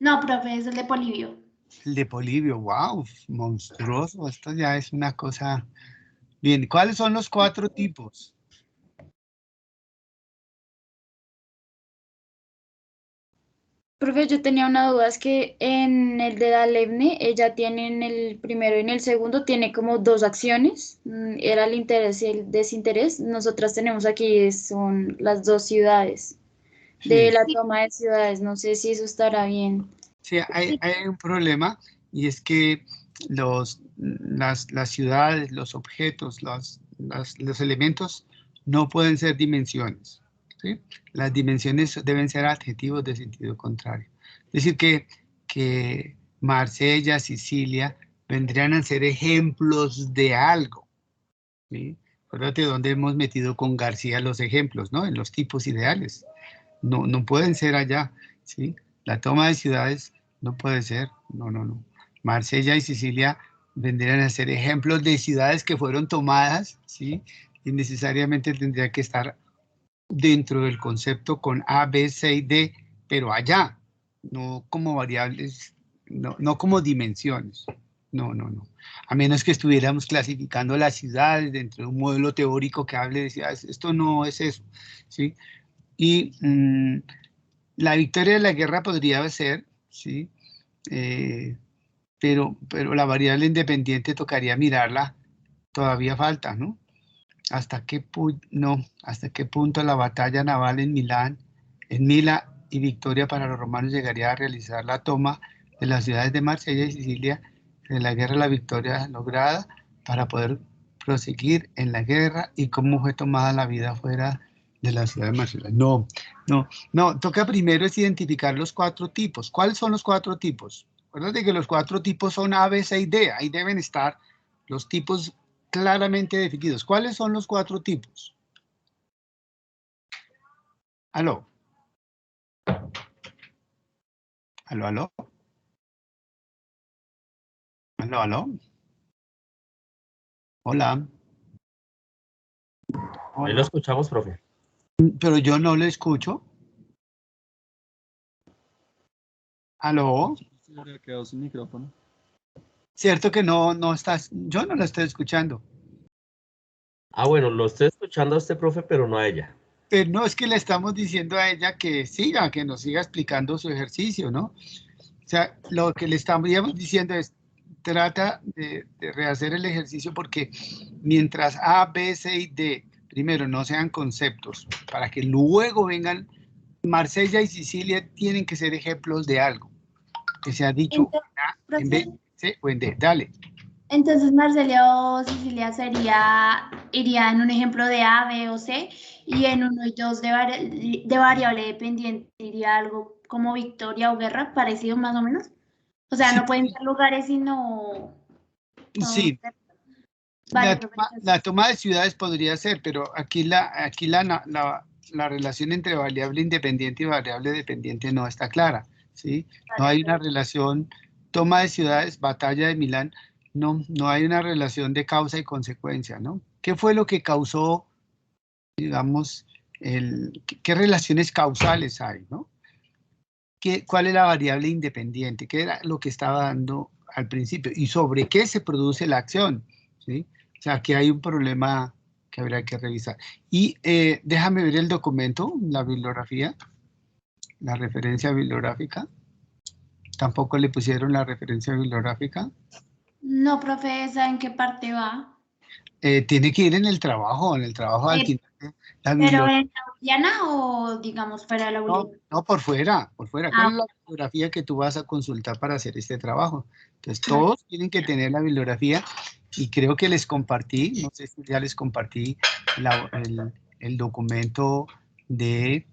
S9: No, profe, es el de Polibio.
S1: el de Polibio. Wow, monstruoso. Esto ya es una cosa. Bien, ¿cuáles son los 4 tipos?
S15: Profe, yo tenía una duda, es que en el de Dalemne, ella tiene en el primero y en el segundo, tiene como 2 acciones, era el interés y el desinterés. Nosotras tenemos aquí, son las 2 ciudades, de
S1: Sí.
S15: la toma de ciudades, no sé si eso estará bien.
S1: Sí, hay un problema y es que las ciudades, los objetos, los elementos no pueden ser dimensiones, ¿sí? Las dimensiones deben ser adjetivos de sentido contrario. Es decir, que Marsella, Sicilia vendrían a ser ejemplos de algo, ¿sí? Acuérdate dónde hemos metido con García los ejemplos, ¿no? En los tipos ideales. No pueden ser allá, ¿sí? La toma de ciudades no puede ser, no. Marsella y Sicilia vendrían a ser ejemplos de ciudades que fueron tomadas, ¿sí? Y necesariamente tendría que estar dentro del concepto con A, B, C y D, pero allá, no como variables, no como dimensiones, No. A menos que estuviéramos clasificando las ciudades dentro de un modelo teórico que hable de ciudades. Esto no es eso, ¿sí? Y la victoria de la guerra podría ser, ¿sí? Pero la variable independiente tocaría mirarla. Todavía falta, ¿no? ¿Hasta qué punto la batalla naval en Mila y victoria para los romanos llegaría a realizar la toma de las ciudades de Marsella y Sicilia de la guerra, la victoria lograda para poder proseguir en la guerra y cómo fue tomada la vida fuera de la ciudad de Marsella? No, toca primero es identificar los 4 tipos. ¿Cuáles son los 4 tipos? Acuérdate que los 4 tipos son A, B, C y D. Ahí deben estar los tipos claramente definidos. ¿Cuáles son los 4 tipos? ¿Aló? ¿Aló? Hola.
S7: Ahí lo escuchamos, profe.
S1: Pero yo no le escucho. ¿Aló?
S4: Se le quedó sin micrófono.
S1: Cierto que no estás, yo no lo estoy escuchando.
S7: Ah, bueno, lo estoy escuchando a usted, profe, pero no a ella.
S1: Pero no, es que le estamos diciendo a ella que nos siga explicando su ejercicio, ¿no? O sea, lo que le estamos diciendo es, trata de rehacer el ejercicio porque mientras A, B, C y D, primero no sean conceptos, para que luego vengan, Marsella y Sicilia tienen que ser ejemplos de algo que se ha dicho en B, C o en D. Dale.
S15: Entonces, Marsella o Sicilia iría en un ejemplo de A, B o C, y en 1 y 2 de variable dependiente iría algo como victoria o guerra, parecido más o menos. O sea, no pueden ser lugares sino...
S1: Sí. La toma de ciudades podría ser, pero aquí la relación entre variable independiente y variable dependiente no está clara, ¿sí? No hay una relación, toma de ciudades, batalla de Milán, no hay una relación de causa y consecuencia, ¿no? ¿Qué fue lo que causó, digamos, qué relaciones causales hay, ¿no? ¿Cuál es la variable independiente? ¿Qué era lo que estaba dando al principio? ¿Y sobre qué se produce la acción? ¿Sí? O sea, aquí hay un problema que habría que revisar. Y déjame ver el documento, la bibliografía, la referencia bibliográfica. ¿Tampoco le pusieron la referencia bibliográfica?
S15: No, profe, ¿esa en qué parte va?
S1: Tiene que ir en el trabajo al final.
S15: ¿Pero en la Booleana o, digamos, fuera de la Booleana?
S1: No, por fuera. ¿Cuál es la bibliografía que tú vas a consultar para hacer este trabajo? Entonces, todos tienen que tener la bibliografía y creo que les compartí, no sé si ya les compartí el documento de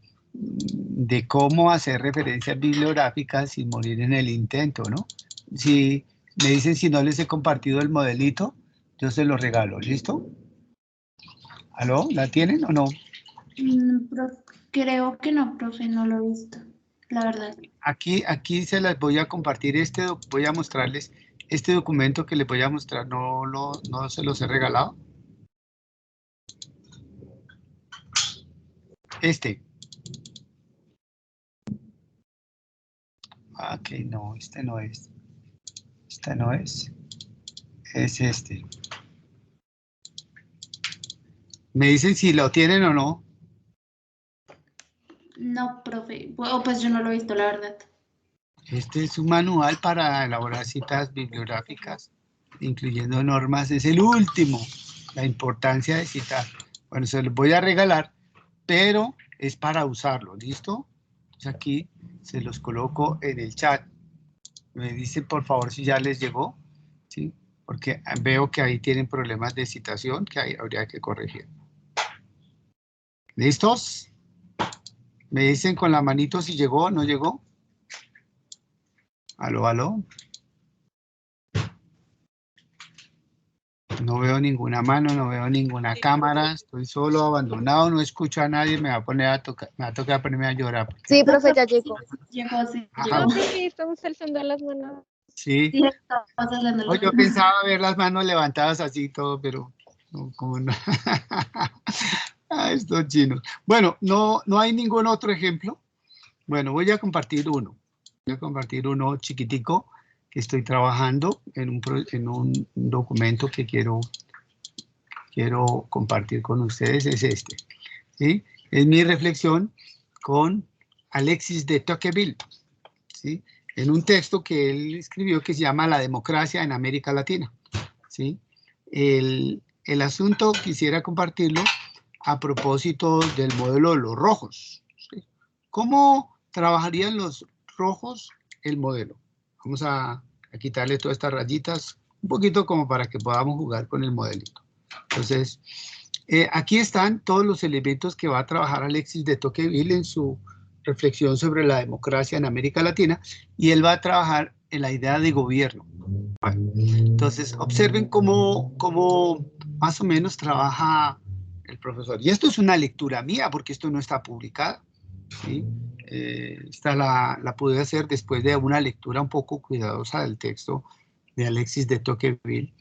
S1: cómo hacer referencias bibliográficas sin morir en el intento, ¿no? Si me dicen si no les he compartido el modelito, yo se lo regalo, ¿listo? ¿Aló? ¿La tienen o no?
S15: Creo que no, profe, no lo he visto, la verdad.
S1: Aquí se las voy a compartir, voy a mostrarles este documento que les voy a mostrar, no se los he regalado. Ok, no, este no es. Este no es. Es este. ¿Me dicen si lo tienen o no?
S15: No, profe, pues yo no lo he visto, la verdad.
S1: Este es un manual para elaborar citas bibliográficas, incluyendo normas. Es el último, la importancia de citar. Bueno, se los voy a regalar, pero es para usarlo, ¿listo? Entonces aquí se los coloco en el chat. Me dicen, por favor, si ya les llegó, ¿sí? Porque veo que ahí tienen problemas de citación que habría que corregir. ¿Listos? Me dicen con la manito si llegó o no llegó. ¿Aló? No veo ninguna mano, no veo ninguna cámara, estoy solo, abandonado, no escucho a nadie, me va a tocar ponerme a llorar.
S14: Sí, profe, ya llegó.
S13: Sí, estamos alzando las manos.
S1: Sí. Yo pensaba ver las manos levantadas así y todo, pero no, como no. Estos chinos. Bueno, no hay ningún otro ejemplo. Bueno, voy a compartir uno. Voy a compartir uno chiquitico que estoy trabajando en un documento que quiero compartir con ustedes, es este, ¿sí? Es mi reflexión con Alexis de Tocqueville, ¿sí? En un texto que él escribió que se llama La democracia en América Latina, ¿sí? El asunto quisiera compartirlo a propósito del modelo de los rojos, ¿sí? ¿Cómo trabajarían los rojos el modelo? Vamos a quitarle todas estas rayitas un poquito como para que podamos jugar con el modelito. Entonces, aquí están todos los elementos que va a trabajar Alexis de Tocqueville en su reflexión sobre la democracia en América Latina, y él va a trabajar en la idea de gobierno. Bueno, entonces, observen cómo más o menos trabaja el profesor. Y esto es una lectura mía, porque esto no está publicado, ¿sí? Esta la pude hacer después de una lectura un poco cuidadosa del texto de Alexis de Tocqueville.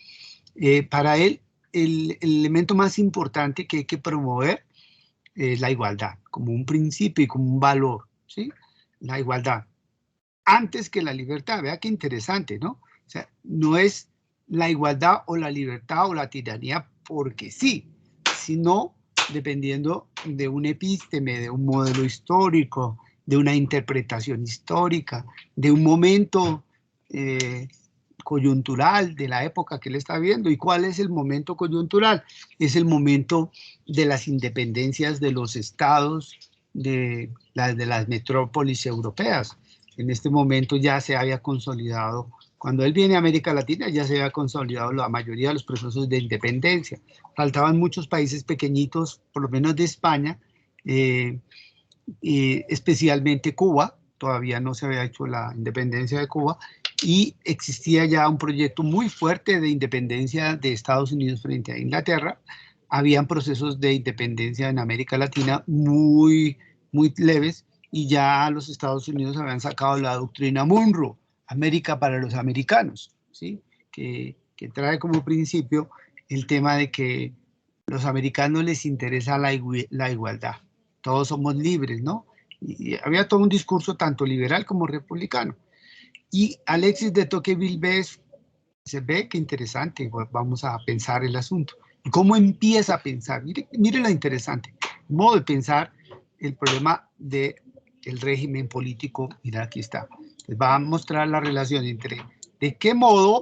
S1: Para él, el elemento más importante que hay que promover es la igualdad, como un principio y como un valor, ¿sí? La igualdad, antes que la libertad. Vea qué interesante, ¿no? O sea, no es la igualdad o la libertad o la tiranía porque sí, sino dependiendo de un epísteme, de un modelo histórico, de una interpretación histórica, de un momento coyuntural de la época que él está viendo. ¿Y cuál es el momento coyuntural? Es el momento de las independencias de los estados, de las metrópolis europeas. En este momento ya se había consolidado, cuando él viene a América Latina, ya se había consolidado la mayoría de los procesos de independencia. Faltaban muchos países pequeñitos, por lo menos de España, especialmente Cuba. Todavía no se había hecho la independencia de Cuba, y existía ya un proyecto muy fuerte de independencia de Estados Unidos frente a Inglaterra. Habían procesos de independencia en América Latina muy leves, y ya los Estados Unidos habían sacado la doctrina Monroe, América para los americanos, ¿sí? Que trae como principio el tema de que los americanos les interesa la igualdad. Todos somos libres, ¿no? Y había todo un discurso tanto liberal como republicano. Y Alexis de Tocqueville se ve que interesante, vamos a pensar el asunto. ¿Y cómo empieza a pensar? Mire lo interesante, modo de pensar el problema del régimen político. Mira, aquí está. Les va a mostrar la relación entre de qué modo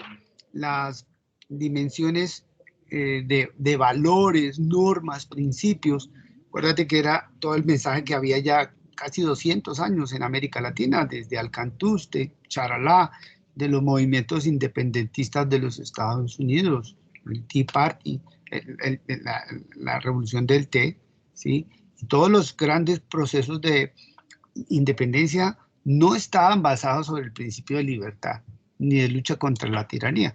S1: las dimensiones de valores, normas, principios. Acuérdate que era todo el mensaje que había ya casi 200 años en América Latina, desde Alcantuste, Charalá, de los movimientos independentistas de los Estados Unidos, el Tea Party, la revolución del té, ¿sí? Y todos los grandes procesos de independencia no estaban basados sobre el principio de libertad, ni de lucha contra la tiranía.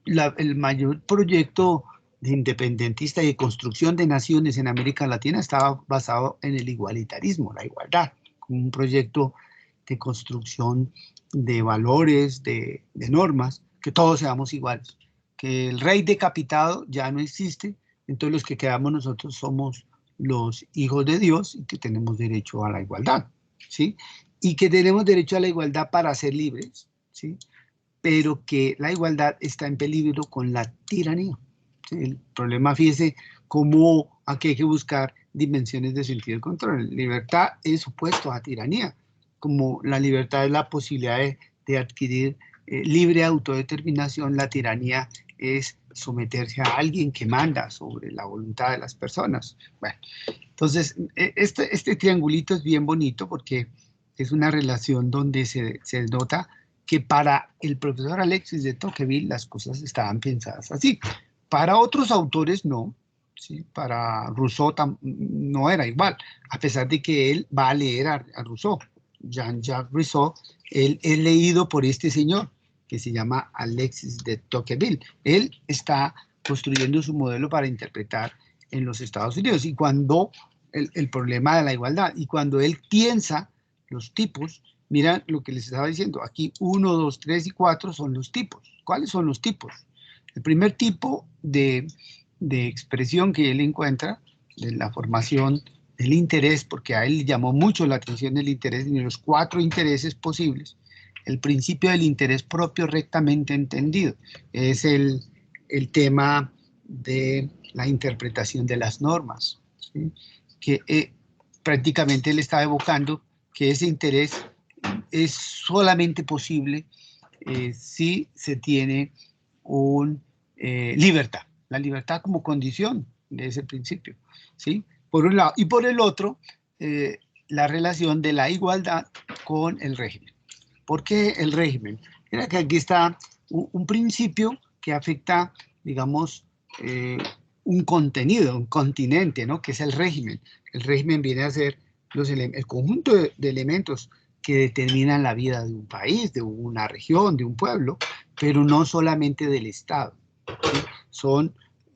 S1: El mayor proyecto de independentista y de construcción de naciones en América Latina estaba basado en el igualitarismo, la igualdad, como un proyecto de construcción de valores, de normas, que todos seamos iguales, que el rey decapitado ya no existe, entonces los que quedamos nosotros somos los hijos de Dios y que tenemos derecho a la igualdad, ¿sí? Y que tenemos derecho a la igualdad para ser libres, ¿sí? Pero que la igualdad está en peligro con la tiranía. El problema, fíjese, cómo aquí hay que buscar dimensiones de sentido de control. Libertad es opuesto a tiranía, como la libertad es la posibilidad de adquirir libre autodeterminación, la tiranía es someterse a alguien que manda sobre la voluntad de las personas. Bueno, entonces, este triangulito es bien bonito porque es una relación donde se nota que para el profesor Alexis de Tocqueville las cosas estaban pensadas así. Para otros autores no, ¿sí? Para Rousseau no era igual, a pesar de que él va a leer a Rousseau. Jean-Jacques Rousseau, él es leído por este señor que se llama Alexis de Tocqueville. Él está construyendo su modelo para interpretar en los Estados Unidos. Y cuando el problema de la igualdad, y cuando él piensa los tipos, mira lo que les estaba diciendo, aquí 1, 2, 3 y 4 son los tipos. ¿Cuáles son los tipos? El primer tipo de expresión que él encuentra, de la formación del interés, porque a él le llamó mucho la atención el interés, y los 4 intereses posibles, el principio del interés propio rectamente entendido. Es el tema de la interpretación de las normas, ¿sí? Que prácticamente él está evocando que ese interés es solamente posible si se tiene libertad, la libertad como condición de ese principio, ¿sí? Por un lado, y por el otro, la relación de la igualdad con el régimen. ¿Por qué el régimen? Mira que aquí está un principio que afecta, digamos, un contenido, un continente, ¿no? Que es el régimen. El régimen viene a ser el conjunto de elementos que determinan la vida de un país, de una región, de un pueblo, pero no solamente del Estado, ¿sí?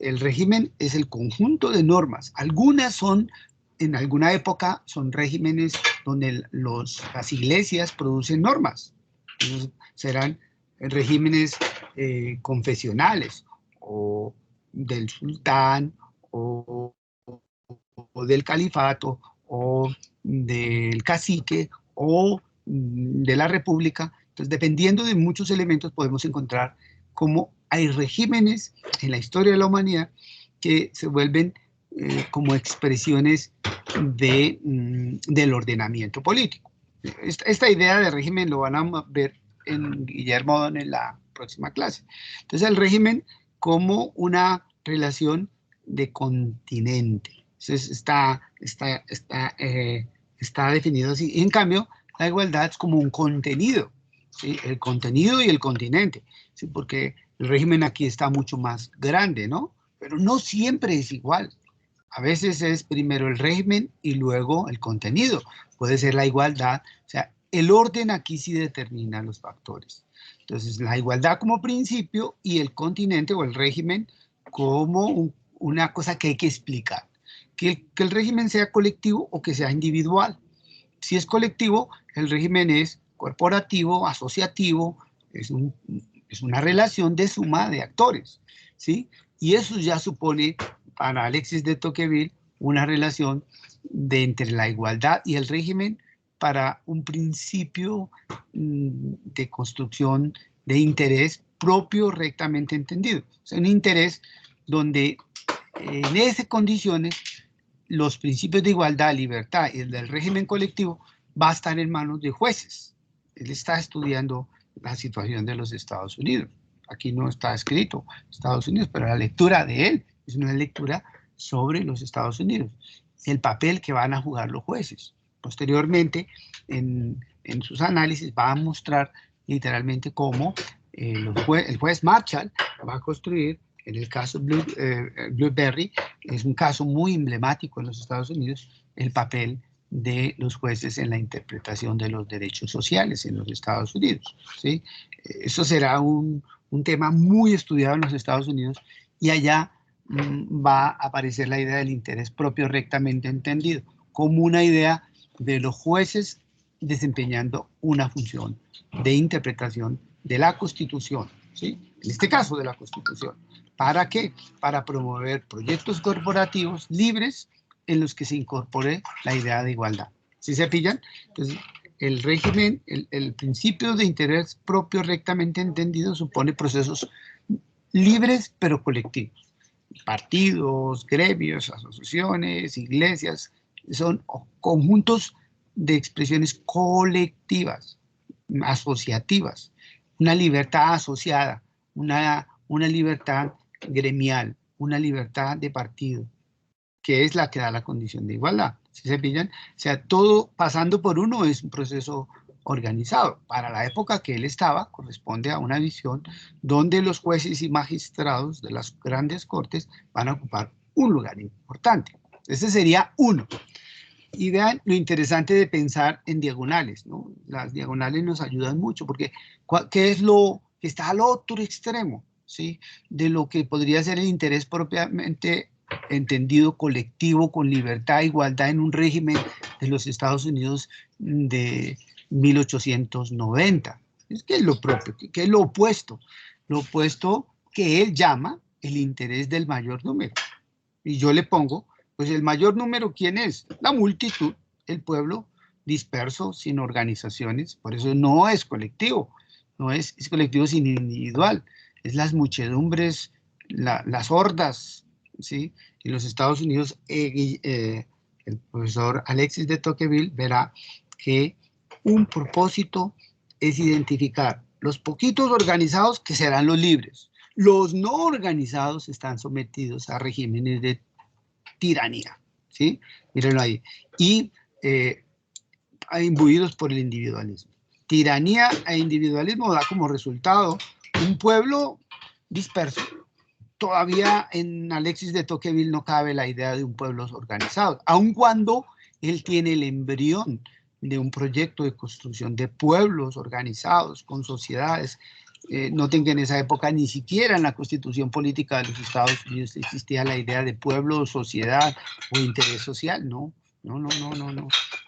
S1: El régimen es el conjunto de normas. Algunas son, en alguna época, son regímenes donde las iglesias producen normas. Entonces, serán regímenes confesionales o del sultán o del califato o del cacique o de la república. Entonces, dependiendo de muchos elementos, podemos encontrar cómo hay regímenes en la historia de la humanidad que se vuelven como expresiones del ordenamiento político. Esta idea de régimen lo van a ver en Guillermo Odón en la próxima clase. Entonces, el régimen como una relación de continente. Entonces, está definido así. En cambio, la igualdad es como un contenido, ¿sí? El contenido y el continente, ¿sí? Porque el régimen aquí está mucho más grande, ¿no? Pero no siempre es igual. A veces es primero el régimen y luego el contenido. Puede ser la igualdad. O sea, el orden aquí sí determina los factores. Entonces, la igualdad como principio y el continente o el régimen como una cosa que hay que explicar. Que el régimen sea colectivo o que sea individual. Si es colectivo, el régimen es corporativo, asociativo, es una relación de suma de actores, ¿sí? Y eso ya supone, para Alexis de Tocqueville, una relación entre la igualdad y el régimen para un principio de construcción de interés propio rectamente entendido. O sea, un interés donde en esas condiciones los principios de igualdad, libertad y el del régimen colectivo va a estar en manos de jueces. Él está estudiando la situación de los Estados Unidos. Aquí no está escrito Estados Unidos, pero la lectura de él es una lectura sobre los Estados Unidos, el papel que van a jugar los jueces. Posteriormente, en sus análisis, va a mostrar literalmente cómo el juez Marshall va a construir, en el caso Blueberry, es un caso muy emblemático en los Estados Unidos, el papel de los jueces en la interpretación de los derechos sociales en los Estados Unidos, ¿sí? Eso será un tema muy estudiado en los Estados Unidos y allá va a aparecer la idea del interés propio rectamente entendido, como una idea de los jueces desempeñando una función de interpretación de la Constitución, ¿sí? En este caso de la Constitución. ¿Para qué? Para promover proyectos corporativos libres en los que se incorpore la idea de igualdad. ¿Sí se pillan? Entonces, el régimen, el principio de interés propio rectamente entendido supone procesos libres pero colectivos. Partidos, gremios, asociaciones, iglesias, son conjuntos de expresiones colectivas, asociativas, una libertad asociada, una libertad gremial, una libertad de partido, que es la que da la condición de igualdad. ¿Sí se pillan? O sea, todo pasando por uno es un proceso organizado. Para la época que él estaba, corresponde a una visión donde los jueces y magistrados de las grandes cortes van a ocupar un lugar importante. Ese sería uno. Y vean lo interesante de pensar en diagonales, ¿no? Las diagonales nos ayudan mucho porque ¿qué es lo que está al otro extremo, ¿sí? De lo que podría ser el interés propiamente entendido colectivo con libertad e igualdad en un régimen de los Estados Unidos de 1890. Es que es lo propio, que es lo opuesto que él llama el interés del mayor número. Y yo le pongo, pues el mayor número, ¿quién es? La multitud, el pueblo disperso, sin organizaciones, por eso no es colectivo, es colectivo sin individual, es las muchedumbres, las hordas, ¿sí? En los Estados Unidos, el profesor Alexis de Tocqueville verá que un propósito es identificar los poquitos organizados que serán los libres. Los no organizados están sometidos a regímenes de tiranía, ¿sí? Mírenlo ahí. Y imbuidos por el individualismo. Tiranía e individualismo da como resultado un pueblo disperso. Todavía en Alexis de Tocqueville no cabe la idea de un pueblo organizado, aun cuando él tiene el embrión de un proyecto de construcción de pueblos organizados con sociedades. Noten que en esa época ni siquiera en la Constitución Política de los Estados Unidos existía la idea de pueblo, sociedad o interés social. No.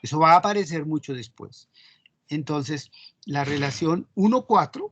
S1: Eso va a aparecer mucho después. Entonces, la relación 1-4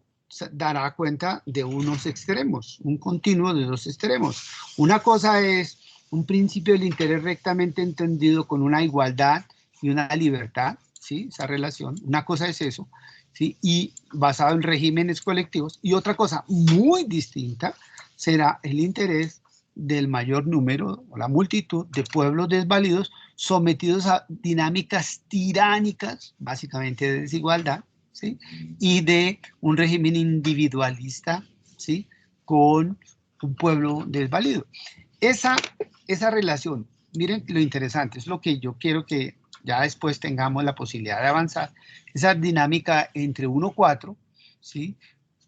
S1: dará cuenta de unos extremos, un continuo de dos extremos. Una cosa es un principio del interés rectamente entendido con una igualdad y una libertad, ¿sí? Esa relación, una cosa es eso, ¿sí? Y basado en regímenes colectivos. Y otra cosa muy distinta será el interés del mayor número o la multitud de pueblos desvalidos sometidos a dinámicas tiránicas, básicamente de desigualdad, ¿sí? Y de un régimen individualista, ¿sí? Con un pueblo desvalido. Esa relación, miren lo interesante, es lo que yo quiero que ya después tengamos la posibilidad de avanzar, esa dinámica entre 1-4, ¿sí?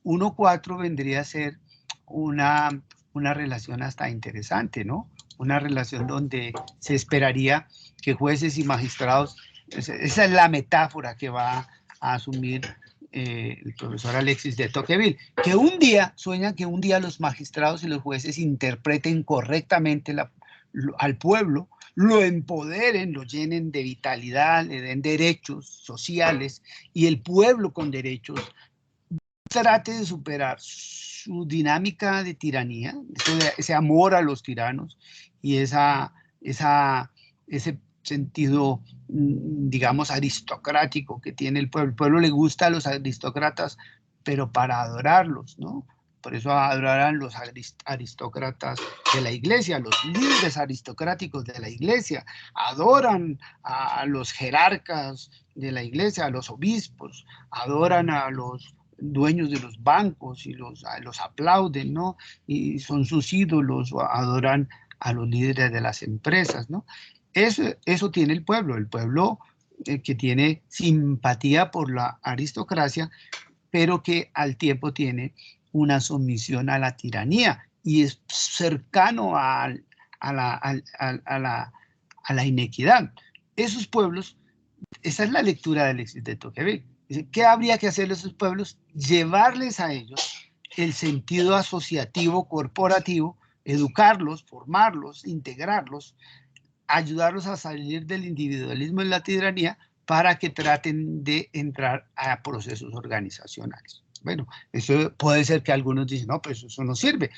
S1: 1-4 vendría a ser una relación hasta interesante, ¿no? Una relación donde se esperaría que jueces y magistrados, esa es la metáfora que va a asumir el profesor Alexis de Tocqueville, que un día, sueñan que un día los magistrados y los jueces interpreten correctamente al pueblo, lo empoderen, lo llenen de vitalidad, le den derechos sociales, y el pueblo con derechos trate de superar su dinámica de tiranía, ese amor a los tiranos y ese sentido, digamos, aristocrático que tiene el pueblo. El pueblo le gusta a los aristócratas, pero para adorarlos, ¿no? Por eso adorarán los aristócratas de la iglesia, los líderes aristocráticos de la iglesia, adoran a los jerarcas de la iglesia, a los obispos, adoran a los dueños de los bancos y los aplauden, ¿no? Y son sus ídolos, o adoran a los líderes de las empresas, ¿no? Eso tiene el pueblo que tiene simpatía por la aristocracia, pero que al tiempo tiene una sumisión a la tiranía y es cercano a la inequidad. Esos pueblos, esa es la lectura de Alexis de Tocqueville. ¿Qué habría que hacer a esos pueblos? Llevarles a ellos el sentido asociativo, corporativo, educarlos, formarlos, integrarlos, ayudarlos a salir del individualismo y la tiranía para que traten de entrar a procesos organizacionales. Bueno, eso puede ser que algunos dicen, no, pues eso no sirve.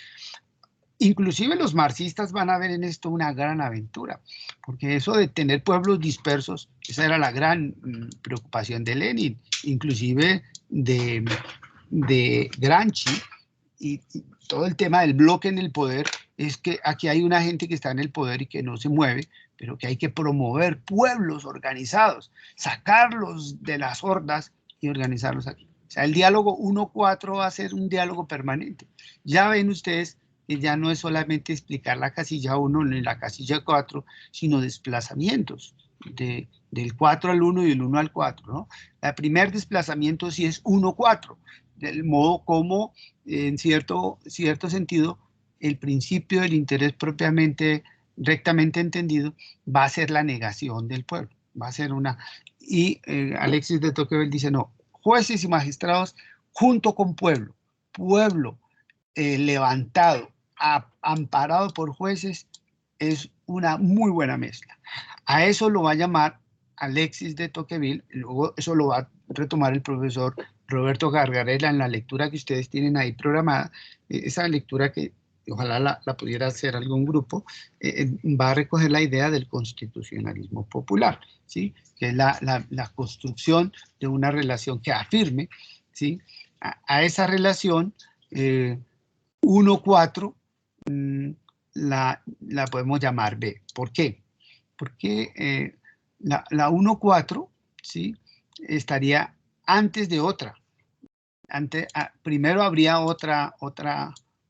S1: Inclusive los marxistas van a ver en esto una gran aventura, porque eso de tener pueblos dispersos, esa era la gran preocupación de Lenin, inclusive de Gramsci, y todo el tema del bloque en el poder es que aquí hay una gente que está en el poder y que no se mueve, pero que hay que promover pueblos organizados, sacarlos de las hordas y organizarlos aquí. O sea, el diálogo 1-4 va a ser un diálogo permanente. Ya ven ustedes que ya no es solamente explicar la casilla 1 ni la casilla 4, sino desplazamientos del 4 al 1 y del 1 al 4, ¿no? El primer desplazamiento sí es 1-4, del modo como, en cierto sentido, el principio del interés propiamente, rectamente entendido, va a ser la negación del pueblo. Va a ser una... Y Alexis de Tocqueville dice, no, jueces y magistrados junto con pueblo levantado, amparado por jueces, es una muy buena mezcla. A eso lo va a llamar Alexis de Tocqueville, luego eso lo va a retomar el profesor Roberto Gargarella en la lectura que ustedes tienen ahí programada, esa lectura que ojalá la pudiera hacer algún grupo, va a recoger la idea del constitucionalismo popular. ¿sí? Que es la construcción de una relación que afirme, ¿sí? A esa relación 1-4 la podemos llamar B. ¿Por qué? Porque la 1-4, ¿sí? Estaría antes de otra. Primero habría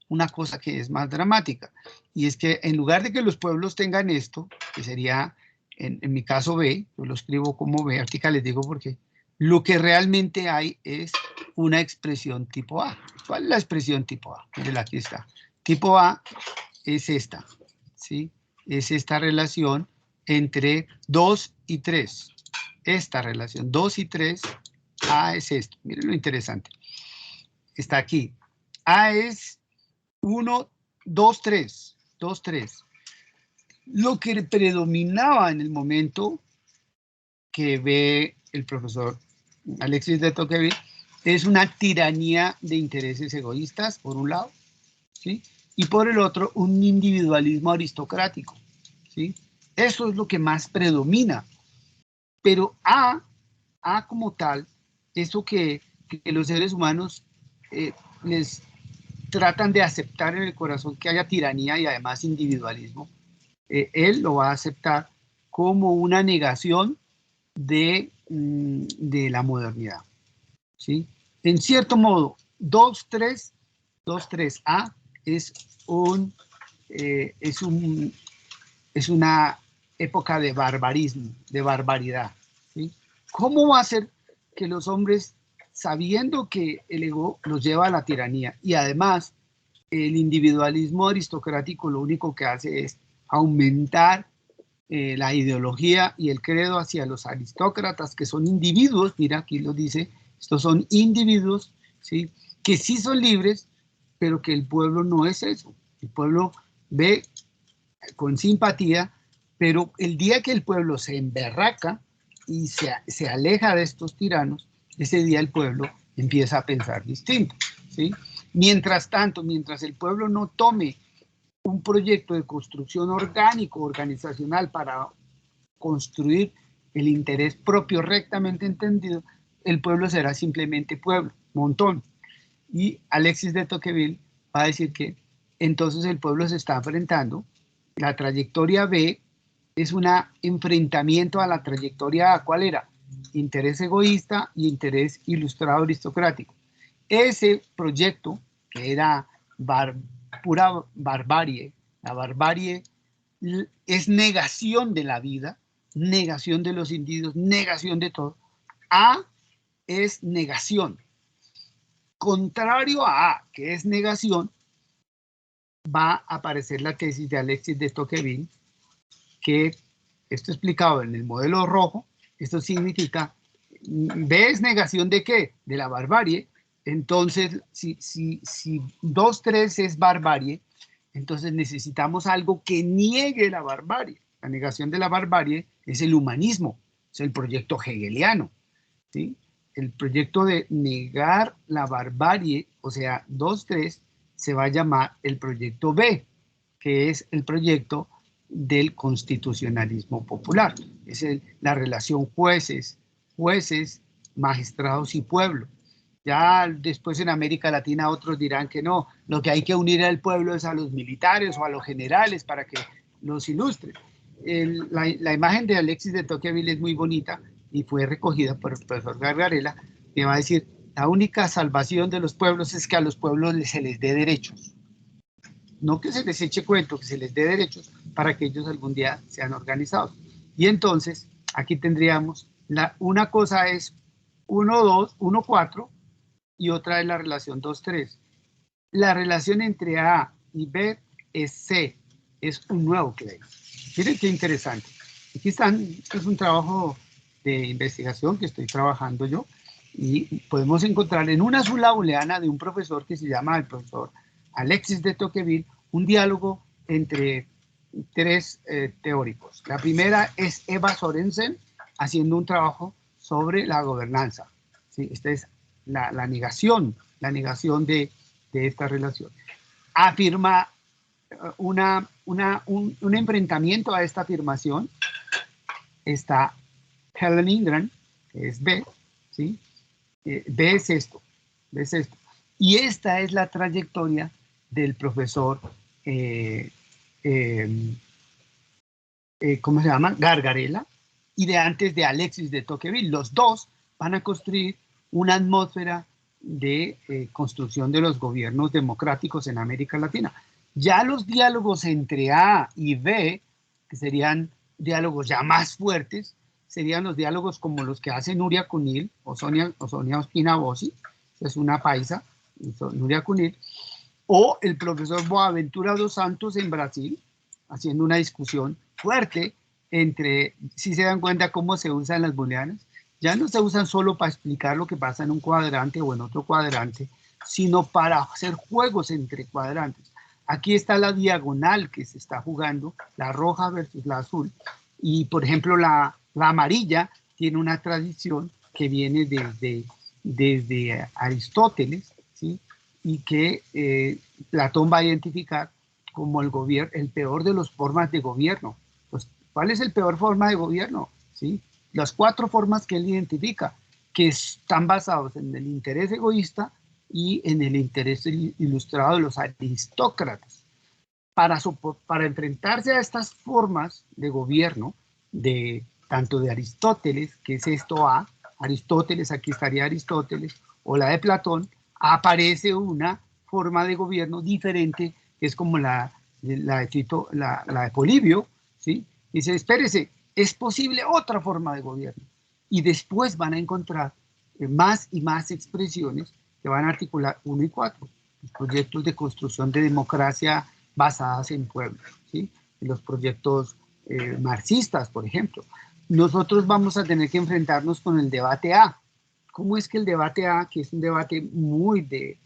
S1: una cosa que es más dramática, y es que en lugar de que los pueblos tengan esto, que sería en mi caso B, yo lo escribo como B, ahorita les digo porque lo que realmente hay es una expresión tipo A. ¿Cuál es la expresión tipo A? Miren, aquí está. Tipo A es esta, ¿sí? Es esta relación entre 2 y 3. Esta relación 2 y 3, A es esto. Miren lo interesante. Está aquí. A es 1, 2, 3. 2, 3. Lo que predominaba en el momento que ve el profesor Alexis de Tocqueville es una tiranía de intereses egoístas, por un lado, ¿sí? Y por el otro, un individualismo aristocrático, ¿sí? Eso es lo que más predomina. Pero A como tal, eso que los seres humanos les tratan de aceptar en el corazón, que haya tiranía y además individualismo, él lo va a aceptar como una negación de la modernidad, ¿sí? En cierto modo, 2-3A es una época de barbarismo, de barbaridad, ¿sí? ¿Cómo va a ser que los hombres, sabiendo que el ego los lleva a la tiranía y además el individualismo aristocrático lo único que hace es aumentar la ideología y el credo hacia los aristócratas, que son individuos, mira, aquí lo dice, estos son individuos, ¿sí? Que sí son libres, pero que el pueblo no es eso. El pueblo ve con simpatía, pero el día que el pueblo se emberraca y se aleja de estos tiranos, ese día el pueblo empieza a pensar distinto, ¿sí? Mientras tanto, mientras el pueblo no tome un proyecto de construcción orgánico, organizacional, para construir el interés propio rectamente entendido, el pueblo será simplemente pueblo, montón. Y Alexis de Tocqueville va a decir que entonces el pueblo se está enfrentando, la trayectoria B es un enfrentamiento a la trayectoria A. ¿Cuál era? Interés egoísta y interés ilustrado aristocrático. Ese proyecto, que era pura barbarie, la barbarie es negación de la vida, negación de los individuos, negación de todo. A es negación. Contrario a A, que es negación, va a aparecer la tesis de Alexis de Tocqueville, que esto explicado en el modelo rojo, esto significa, B es negación de ¿qué? De la barbarie. Entonces, si 2-3 es barbarie, entonces necesitamos algo que niegue la barbarie. La negación de la barbarie es el humanismo, es el proyecto hegeliano, ¿sí? El proyecto de negar la barbarie, o sea, 2-3, se va a llamar el proyecto B, que es el proyecto del constitucionalismo popular. Es la relación jueces, magistrados y pueblo. Ya después en América Latina otros dirán que no, lo que hay que unir al pueblo es a los militares o a los generales para que los ilustren. La imagen de Alexis de Tocqueville es muy bonita y fue recogida por el profesor Gargarella, que va a decir, la única salvación de los pueblos es que a los pueblos se les dé derechos. No que se les eche cuento, que se les dé derechos para que ellos algún día sean organizados. Y entonces, aquí tendríamos, una cosa es 1-2, 1-4, y otra es la relación 2-3. La relación entre A y B es C, es un nuevo claim. Miren qué interesante. Aquí están, esto es un trabajo de investigación que estoy trabajando yo, y podemos encontrar en una sola booleana de un profesor que se llama el profesor Alexis de Tocqueville, un diálogo entre tres teóricos. La primera es Eva Sorensen haciendo un trabajo sobre la gobernanza. ¿Sí? Esta es la negación de esta relación. Afirma un enfrentamiento a esta afirmación. Está Helen Ingram, que es B, ¿sí? B es esto, B es esto. Y esta es la trayectoria del profesor, ¿cómo se llama? Gargarella, y de antes de Alexis de Tocqueville. Los dos van a construir una atmósfera de construcción de los gobiernos democráticos en América Latina. Ya los diálogos entre A y B, que serían diálogos ya más fuertes, serían los diálogos como los que hace Nuria Cunil o Sonia Ospina Bossi, es una paisa, Nuria Cunil, o el profesor Boaventura dos Santos en Brasil, haciendo una discusión fuerte entre, si se dan cuenta cómo se usan las booleanas, ya no se usan solo para explicar lo que pasa en un cuadrante o en otro cuadrante, sino para hacer juegos entre cuadrantes. Aquí está la diagonal que se está jugando, la roja versus la azul, y por ejemplo la amarilla tiene una tradición que viene desde Aristóteles, ¿sí? Y que Platón va a identificar como el peor de las formas de gobierno. Pues, ¿cuál es el peor forma de gobierno? ¿Sí? Las 4 formas que él identifica, que están basados en el interés egoísta y en el interés ilustrado de los aristócratas. Para enfrentarse a estas formas de gobierno, tanto de Aristóteles, que es esto A, Aristóteles, aquí estaría Aristóteles, o la de Platón, aparece una forma de gobierno diferente, que es como la de Polibio, ¿sí? Dice, espérese, es posible otra forma de gobierno. Y después van a encontrar más y más expresiones que van a articular 1 y 4, los proyectos de construcción de democracia basadas en pueblos, ¿sí? Los proyectos marxistas, por ejemplo. Nosotros vamos a tener que enfrentarnos con el debate A. ¿Cómo es que el debate A, que es un debate muy de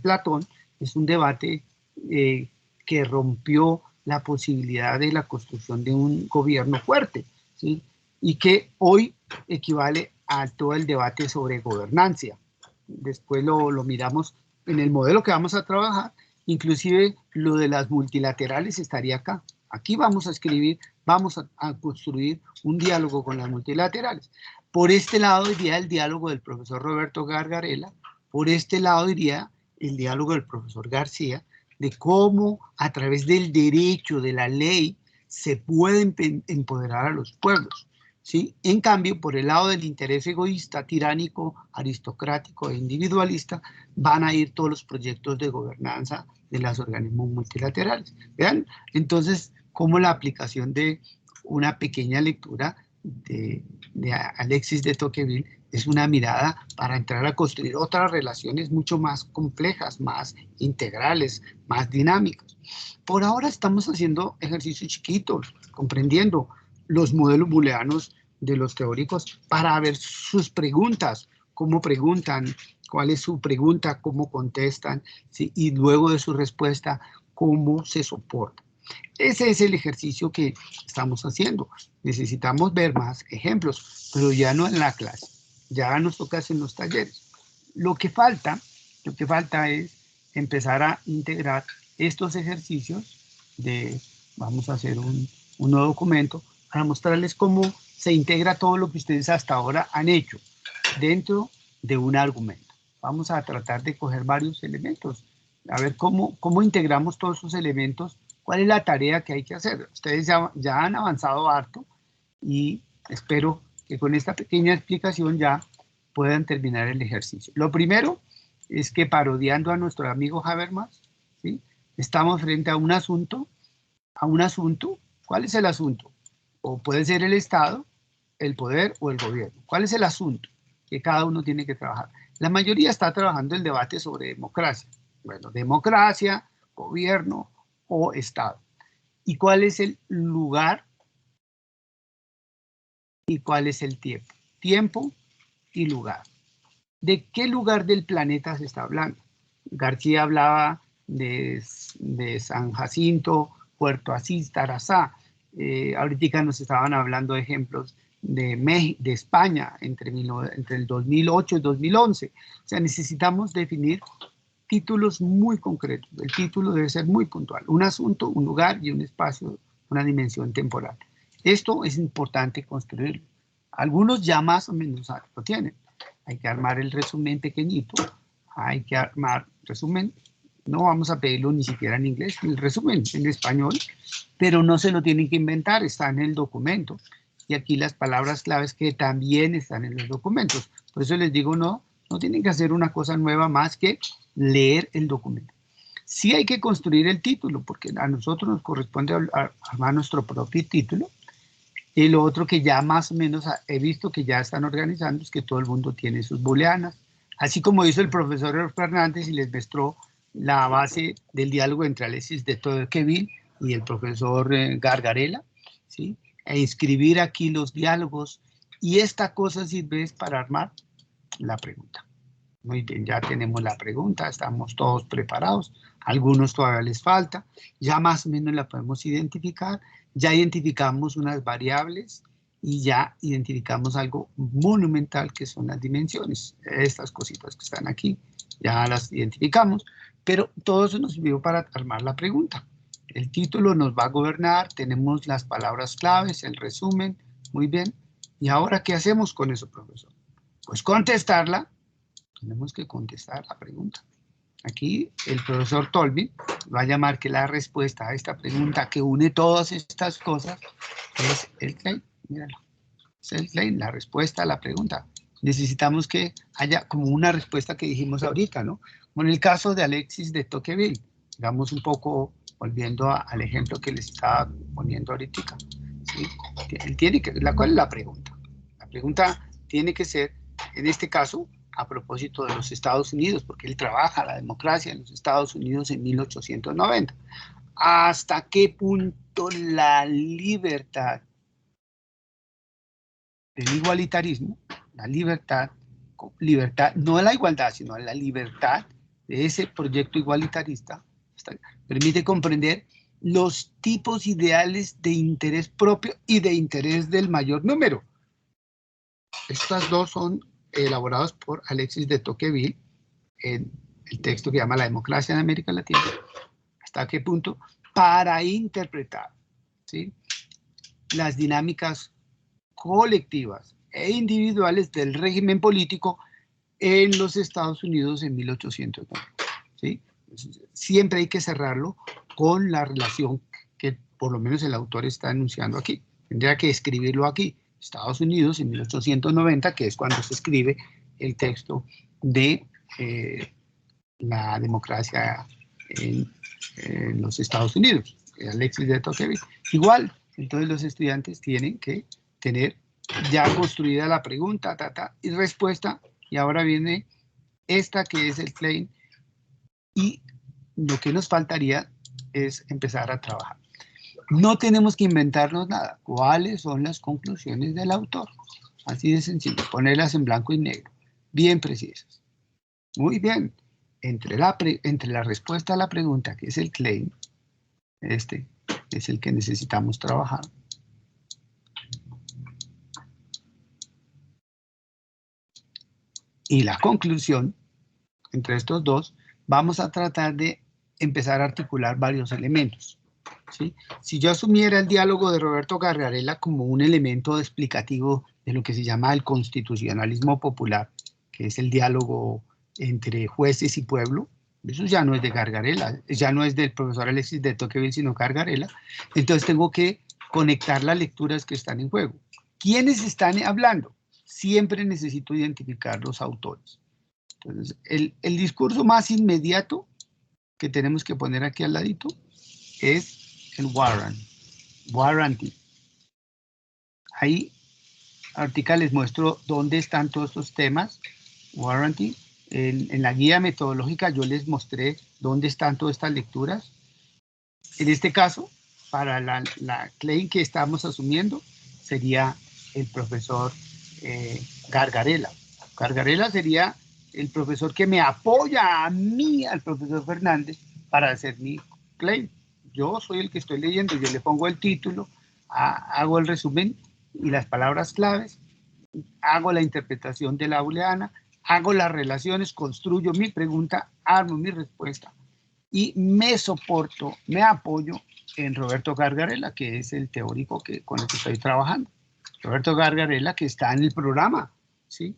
S1: Platón, es un debate que rompió la posibilidad de la construcción de un gobierno fuerte, ¿sí? Y que hoy equivale a todo el debate sobre gobernancia? Después lo miramos en el modelo que vamos a trabajar, inclusive lo de las multilaterales estaría acá. Aquí vamos a escribir, vamos a construir un diálogo con las multilaterales. Por este lado iría el diálogo del profesor Roberto Gargarella, por este lado iría el diálogo del profesor García, de cómo a través del derecho, de la ley, se puede empoderar a los pueblos, ¿sí? En cambio, por el lado del interés egoísta, tiránico, aristocrático e individualista, van a ir todos los proyectos de gobernanza de los organismos multilaterales. Vean, entonces, cómo la aplicación de una pequeña lectura de Alexis de Tocqueville es una mirada para entrar a construir otras relaciones mucho más complejas, más integrales, más dinámicas. Por ahora estamos haciendo ejercicios chiquitos, comprendiendo los modelos booleanos de los teóricos para ver sus preguntas, cómo preguntan, cuál es su pregunta, cómo contestan, ¿sí? Y luego de su respuesta, cómo se soporta. Ese es el ejercicio que estamos haciendo. Necesitamos ver más ejemplos, pero ya no en la clase, ya nos toca hacer en los talleres. Lo que falta es empezar a integrar estos ejercicios vamos a hacer un nuevo documento para mostrarles cómo se integra todo lo que ustedes hasta ahora han hecho dentro de un argumento. Vamos a tratar de coger varios elementos, a ver cómo integramos todos esos elementos. ¿Cuál es la tarea que hay que hacer? Ustedes ya han avanzado harto y espero que con esta pequeña explicación ya puedan terminar el ejercicio. Lo primero es que, parodiando a nuestro amigo Habermas, ¿sí? Estamos frente a un asunto. ¿Cuál es el asunto? O puede ser el Estado, el poder o el gobierno. ¿Cuál es el asunto que cada uno tiene que trabajar? La mayoría está trabajando el debate sobre democracia. Bueno, democracia, gobierno o Estado. ¿Y cuál es el lugar? ¿Y cuál es el tiempo? Tiempo y lugar. ¿De qué lugar del planeta se está hablando? García hablaba de San Jacinto, Puerto Asís, Tarazá. Ahorita nos estaban hablando de ejemplos de España entre el 2008 y 2011. O sea, necesitamos definir títulos muy concretos. El título debe ser muy puntual. Un asunto, un lugar y un espacio, una dimensión temporal. Esto es importante construirlo. Algunos ya más o menos lo tienen. Hay que armar el resumen pequeñito, hay que armar resumen, no vamos a pedirlo ni siquiera en inglés, el resumen en español, pero no se lo tienen que inventar, está en el documento. Y aquí las palabras claves que también están en los documentos. Por eso les digo, no tienen que hacer una cosa nueva más que leer el documento. Sí hay que construir el título, porque a nosotros nos corresponde armar nuestro propio título. Y lo otro que ya más o menos he visto que ya están organizando es que todo el mundo tiene sus booleanas. Así como hizo el profesor Fernández y les mostró la base del diálogo entre Alexis de Tocqueville y el profesor Gargarella, ¿sí? E inscribir aquí los diálogos. Y esta cosa sirve para armar la pregunta. Muy bien, ya tenemos la pregunta, estamos todos preparados. Algunos todavía les falta, ya más o menos la podemos identificar. Ya identificamos unas variables y ya identificamos algo monumental que son las dimensiones. Estas cositas que están aquí, ya las identificamos, pero todo eso nos sirvió para armar la pregunta. El título nos va a gobernar, tenemos las palabras claves, el resumen, muy bien. ¿Y ahora qué hacemos con eso, profesor? Pues contestarla, tenemos que contestar la pregunta. Aquí el profesor Tolvin va a llamar que la respuesta a esta pregunta que une todas estas cosas es el claim. Míralo. Es el claim, la respuesta a la pregunta. Necesitamos que haya como una respuesta que dijimos ahorita, ¿no? Como en el caso de Alexis de Tocqueville. Digamos un poco, volviendo al ejemplo que les estaba poniendo ahorita. ¿Sí? Él tiene que, ¿cuál es la pregunta? La pregunta tiene que ser, en este caso, a propósito de los Estados Unidos, porque él trabaja la democracia en los Estados Unidos en 1890. ¿Hasta qué punto la libertad del igualitarismo, la libertad, no la igualdad, sino la libertad de ese proyecto igualitarista, permite comprender los tipos ideales de interés propio y de interés del mayor número? Estas dos son elaborados por Alexis de Tocqueville en el texto que llama La democracia en América Latina. ¿Hasta qué punto? Para interpretar, ¿sí?, las dinámicas colectivas e individuales del régimen político en los Estados Unidos en 1890. ¿Sí? Siempre hay que cerrarlo con la relación que por lo menos el autor está enunciando aquí. Tendría que escribirlo aquí. Estados Unidos en 1890, que es cuando se escribe el texto de la democracia en los Estados Unidos, Alexis de Tocqueville. Igual, entonces los estudiantes tienen que tener ya construida la pregunta, y respuesta, y ahora viene esta que es el claim, y lo que nos faltaría es empezar a trabajar. No tenemos que inventarnos nada. ¿Cuáles son las conclusiones del autor? Así de sencillo, ponerlas en blanco y negro, bien precisas. Muy bien, entre la respuesta a la pregunta, que es el claim, este es el que necesitamos trabajar. Y la conclusión, entre estos dos, vamos a tratar de empezar a articular varios elementos. ¿Sí? Si yo asumiera el diálogo de Roberto Gargarella como un elemento explicativo de lo que se llama el constitucionalismo popular, que es el diálogo entre jueces y pueblo, eso ya no es de Gargarella, ya no es del profesor Alexis de Tocqueville, sino Gargarella, entonces tengo que conectar las lecturas que están en juego. ¿Quiénes están hablando? Siempre necesito identificar los autores. Entonces, el discurso más inmediato que tenemos que poner aquí al ladito es el warranty. Ahí, ahorita les muestro dónde están todos estos temas. Warranty. En la guía metodológica yo les mostré dónde están todas estas lecturas. En este caso, para la claim que estamos asumiendo, sería el profesor Gargarella. Gargarella sería el profesor que me apoya a mí, al profesor Fernández, para hacer mi claim. Yo soy el que estoy leyendo, yo le pongo el título, hago el resumen y las palabras claves, hago la interpretación de la booleana, hago las relaciones, construyo mi pregunta, armo mi respuesta y me soporto, me apoyo en Roberto Gargarella, que es el teórico con el que estoy trabajando. Roberto Gargarella, que está en el programa, ¿sí?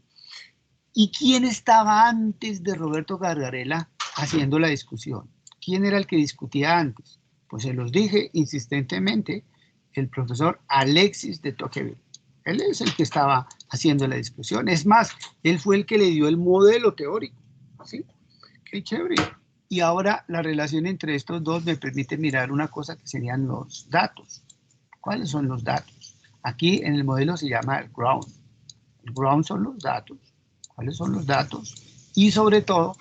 S1: ¿Y quién estaba antes de Roberto Gargarella haciendo la discusión? ¿Quién era el que discutía antes? Pues se los dije insistentemente, el profesor Alexis de Tocqueville. Él es el que estaba haciendo la discusión. Es más, él fue el que le dio el modelo teórico, ¿sí? Qué chévere. Y ahora la relación entre estos dos me permite mirar una cosa que serían los datos. ¿Cuáles son los datos? Aquí en el modelo se llama el ground. El ground son los datos. ¿Cuáles son los datos? Y sobre todo,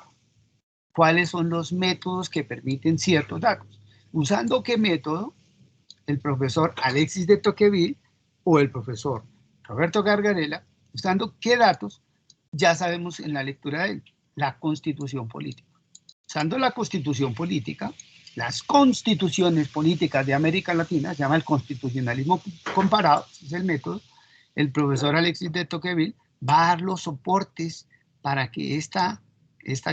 S1: ¿cuáles son los métodos que permiten ciertos datos? ¿Usando qué método? El profesor Alexis de Tocqueville o el profesor Roberto Gargarella, usando qué datos, ya sabemos en la lectura de él, la constitución política. Usando la constitución política, las constituciones políticas de América Latina, se llama el constitucionalismo comparado, ese es el método, el profesor Alexis de Tocqueville va a dar los soportes para que esta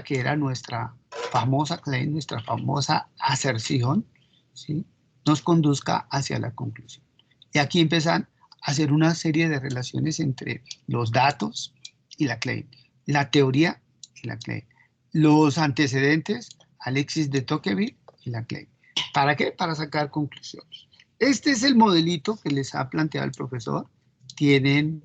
S1: que era nuestra famosa claim, nuestra famosa aserción, ¿sí?, nos conduzca hacia la conclusión. Y aquí empiezan a hacer una serie de relaciones entre los datos y la claim, la teoría y la claim, los antecedentes, Alexis de Tocqueville y la claim. ¿Para qué? Para sacar conclusiones. Este es el modelito que les ha planteado el profesor. Tienen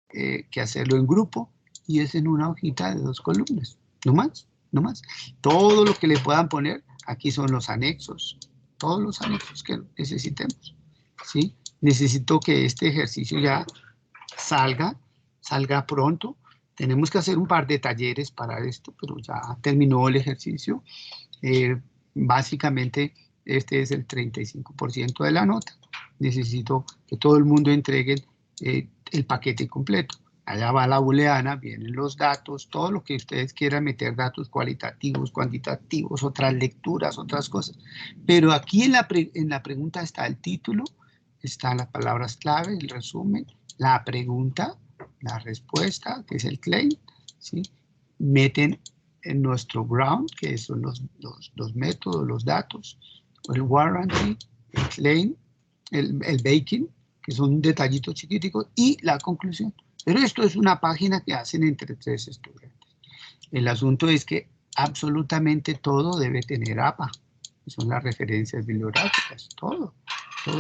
S1: que hacerlo en grupo y es en una hojita de 2 columnas. No más, no más. Todo lo que le puedan poner, aquí son los anexos, todos los anexos que necesitemos, ¿sí? Necesito que este ejercicio ya salga pronto. Tenemos que hacer un par de talleres para esto, pero ya terminó el ejercicio. Básicamente, este es el 35% de la nota. Necesito que todo el mundo entregue el paquete completo. Allá va la booleana, vienen los datos, todo lo que ustedes quieran meter, datos cualitativos, cuantitativos, otras lecturas, otras cosas. Pero aquí en la pregunta está el título, están las palabras clave, el resumen, la pregunta, la respuesta, que es el claim, ¿sí? Meten en nuestro ground, que son los métodos, los datos, el warranty, el claim, el baking, que son detallitos chiquiticos, y la conclusión. Pero esto es una página que hacen entre 3 estudiantes. El asunto es que absolutamente todo debe tener APA, que son las referencias bibliográficas, todo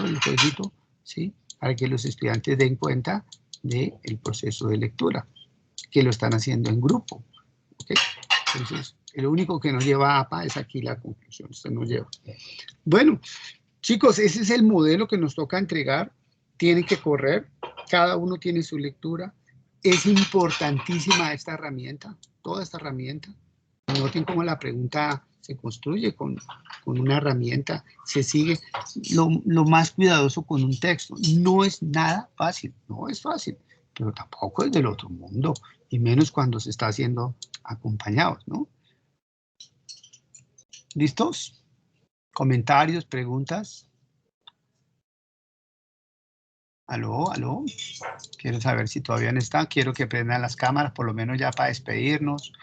S1: el jueguito, ¿sí? Para que los estudiantes den cuenta del proceso de lectura, que lo están haciendo en grupo, ¿okay? Entonces, el único que no lleva APA es aquí la conclusión, esto no lleva. Bueno, chicos, ese es el modelo que nos toca entregar. Tienen que correr, cada uno tiene su lectura. Es importantísima esta herramienta, toda esta herramienta. Noten cómo la pregunta se construye con una herramienta, se sigue lo más cuidadoso con un texto. No es nada fácil, no es fácil, pero tampoco es del otro mundo, y menos cuando se está haciendo acompañados, ¿no? ¿Listos? ¿Comentarios, preguntas? ¿Aló, aló? Quiero saber si todavía no están. Quiero que prendan las cámaras, por lo menos ya para despedirnos.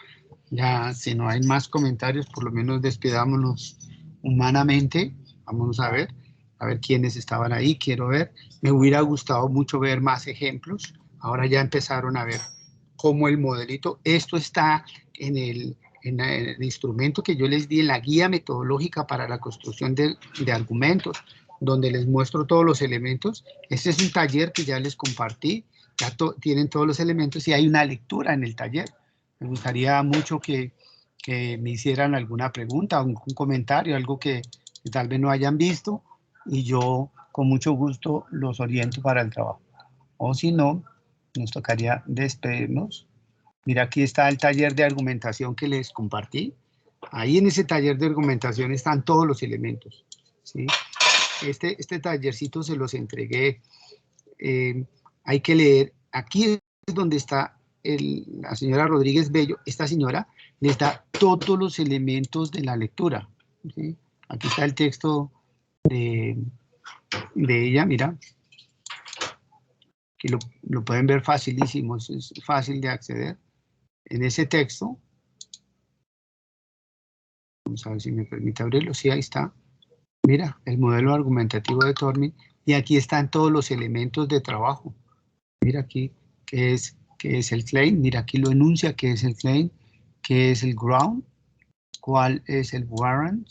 S1: Ya, si no hay más comentarios, por lo menos despidámonos humanamente. Vamos a ver quiénes estaban ahí. Quiero ver. Me hubiera gustado mucho ver más ejemplos. Ahora ya empezaron a ver cómo el modelito. Esto está en el instrumento que yo les di en la guía metodológica para la construcción de argumentos, donde les muestro todos los elementos. Este es un taller que ya les compartí, ya tienen todos los elementos y hay una lectura en el taller. Me gustaría mucho que me hicieran alguna pregunta, un comentario, algo que tal vez no hayan visto, y yo con mucho gusto los oriento para el trabajo. O si no, nos tocaría despedirnos. Mira, aquí está el taller de argumentación que les compartí. Ahí en ese taller de argumentación están todos los elementos, ¿sí? Este tallercito se los entregué. Hay que leer. Aquí es donde está la señora Rodríguez Bello. Esta señora les da todos los elementos de la lectura, ¿sí? Aquí está el texto de ella, mira. Aquí lo pueden ver facilísimo, es fácil de acceder. En ese texto, vamos a ver si me permite abrirlo. Sí, ahí está. Mira, el modelo argumentativo de Tormin, y aquí están todos los elementos de trabajo. Mira aquí qué es el claim, mira aquí lo enuncia qué es el claim, qué es el ground, cuál es el warrant,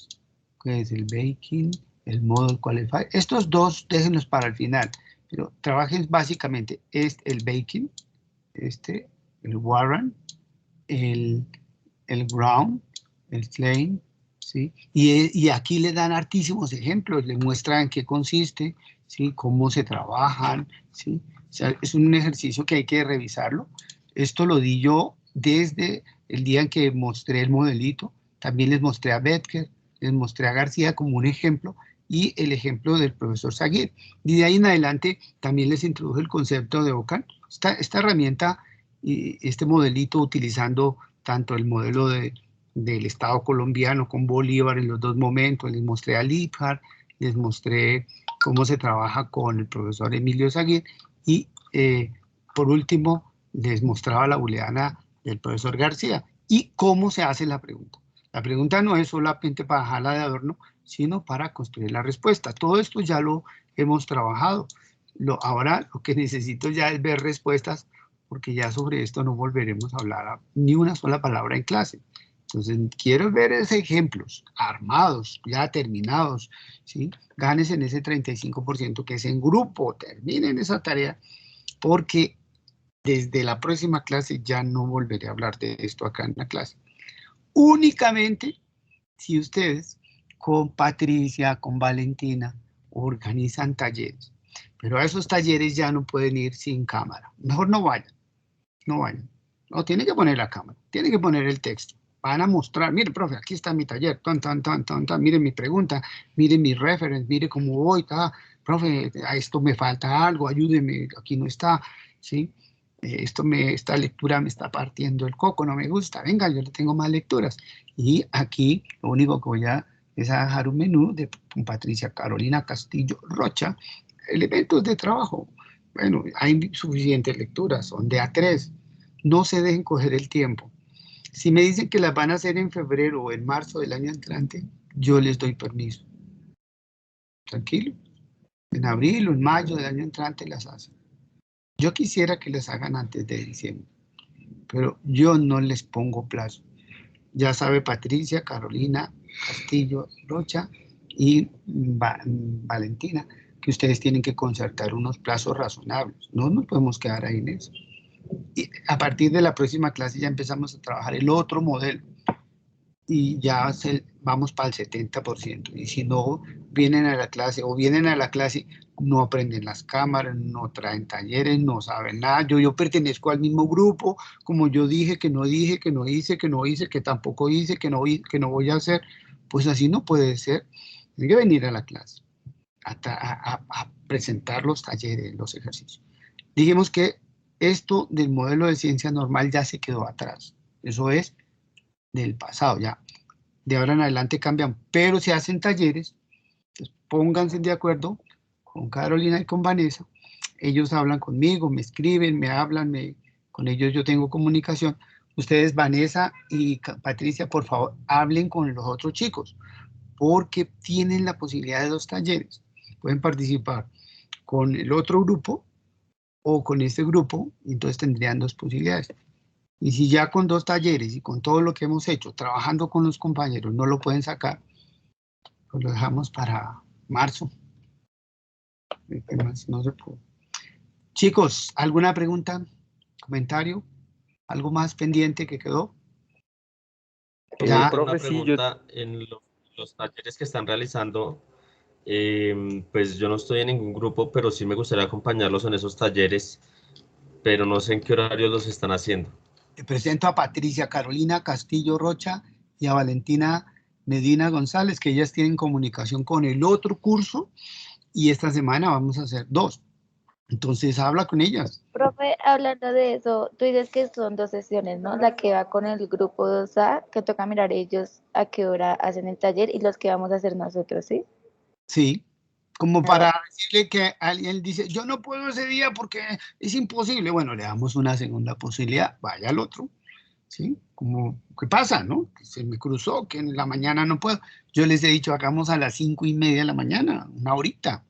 S1: qué es el baking, el model qualified. Estos dos déjenlos para el final, pero trabajen básicamente el baking, el warrant, el ground, el claim, ¿sí? Y aquí le dan hartísimos ejemplos, le muestran qué consiste, ¿sí? Cómo se trabajan, ¿sí? O sea, es un ejercicio que hay que revisarlo. Esto lo di yo desde el día en que mostré el modelito. También les mostré a Betker, les mostré a García como un ejemplo y el ejemplo del profesor Zaguer. Y de ahí en adelante también les introduje el concepto de OCAN. Esta herramienta y este modelito utilizando tanto el modelo del Estado colombiano con Bolívar en los dos momentos, les mostré a Liebhardt, les mostré cómo se trabaja con el profesor Emilio Zaguer y por último les mostraba la booleana del profesor García y cómo se hace la pregunta. La pregunta no es solamente para dejarla de adorno, sino para construir la respuesta. Todo esto ya lo hemos trabajado. Ahora lo que necesito ya es ver respuestas, porque ya sobre esto no volveremos a hablar ni una sola palabra en clase. Entonces, quiero ver esos ejemplos armados, ya terminados, ¿sí? Ganes en ese 35% que es en grupo, terminen esa tarea, porque desde la próxima clase ya no volveré a hablar de esto acá en la clase. Únicamente si ustedes con Patricia, con Valentina, organizan talleres. Pero a esos talleres ya no pueden ir sin cámara. Mejor no vayan. No vayan. No, tienen que poner la cámara, tienen que poner el texto. Van a mostrar, mire, profe, aquí está mi taller, mire mi pregunta, mire mi reference, mire cómo voy, profe, a esto me falta algo, ayúdeme, aquí no está, ¿sí? Esta lectura me está partiendo el coco, no me gusta, venga, yo le tengo más lecturas. Y aquí lo único que voy a es a dejar un menú de Patricia Carolina Castillo Rocha, elementos de trabajo. Bueno, hay suficientes lecturas, son de A3. No se dejen coger el tiempo. Si me dicen que las van a hacer en febrero o en marzo del año entrante, yo les doy permiso. Tranquilo. En abril o en mayo del año entrante las hacen. Yo quisiera que las hagan antes de diciembre, pero yo no les pongo plazo. Ya sabe Patricia, Carolina, Castillo, Rocha y Valentina que ustedes tienen que concertar unos plazos razonables. No nos podemos quedar ahí en eso. Y a partir de la próxima clase ya empezamos a trabajar el otro modelo y ya vamos para el 70%. Y si no vienen a la clase o vienen a la clase, no aprenden las cámaras, no traen talleres, no saben nada. Yo pertenezco al mismo grupo, como yo dije, que no hice, que tampoco hice, que no voy a hacer. Pues así no puede ser. Tienen que venir a la clase a presentar los talleres, los ejercicios. Dijimos que esto del modelo de ciencia normal ya se quedó atrás. Eso es del pasado ya. De ahora en adelante cambian, pero se hacen talleres. Entonces pónganse de acuerdo con Carolina y con Vanessa. Ellos hablan conmigo, me escriben, me hablan, con ellos yo tengo comunicación. Ustedes, Vanessa y Patricia, por favor, hablen con los otros chicos, porque tienen la posibilidad de 2 talleres. Pueden participar con el otro grupo o con este grupo, entonces tendrían 2 posibilidades. Y si ya con 2 talleres y con todo lo que hemos hecho, trabajando con los compañeros, no lo pueden sacar, pues lo dejamos para marzo. No se puede. Chicos, ¿alguna pregunta? ¿Comentario? ¿Algo más pendiente que quedó?
S7: Ya. Una pregunta, en los talleres que están realizando, pues yo no estoy en ningún grupo, pero sí me gustaría acompañarlos en esos talleres, pero no sé en qué horarios los están haciendo.
S1: Te presento a Patricia Carolina Castillo Rocha y a Valentina Medina González, que ellas tienen comunicación con el otro curso y esta semana vamos a hacer 2. Entonces habla con ellas.
S14: Profe, hablando de eso, tú dices que son 2 sesiones, ¿no? La que va con el grupo 2A, que toca mirar ellos a qué hora hacen el taller y los que vamos a hacer nosotros, ¿sí?
S1: Sí, como para decirle que alguien dice, yo no puedo ese día porque es imposible. Bueno, le damos una segunda posibilidad, vaya al otro, ¿sí? Como, ¿qué pasa, no? Que se me cruzó, que en la mañana no puedo. Yo les he dicho, hagamos a las 5:30 de la mañana, una horita.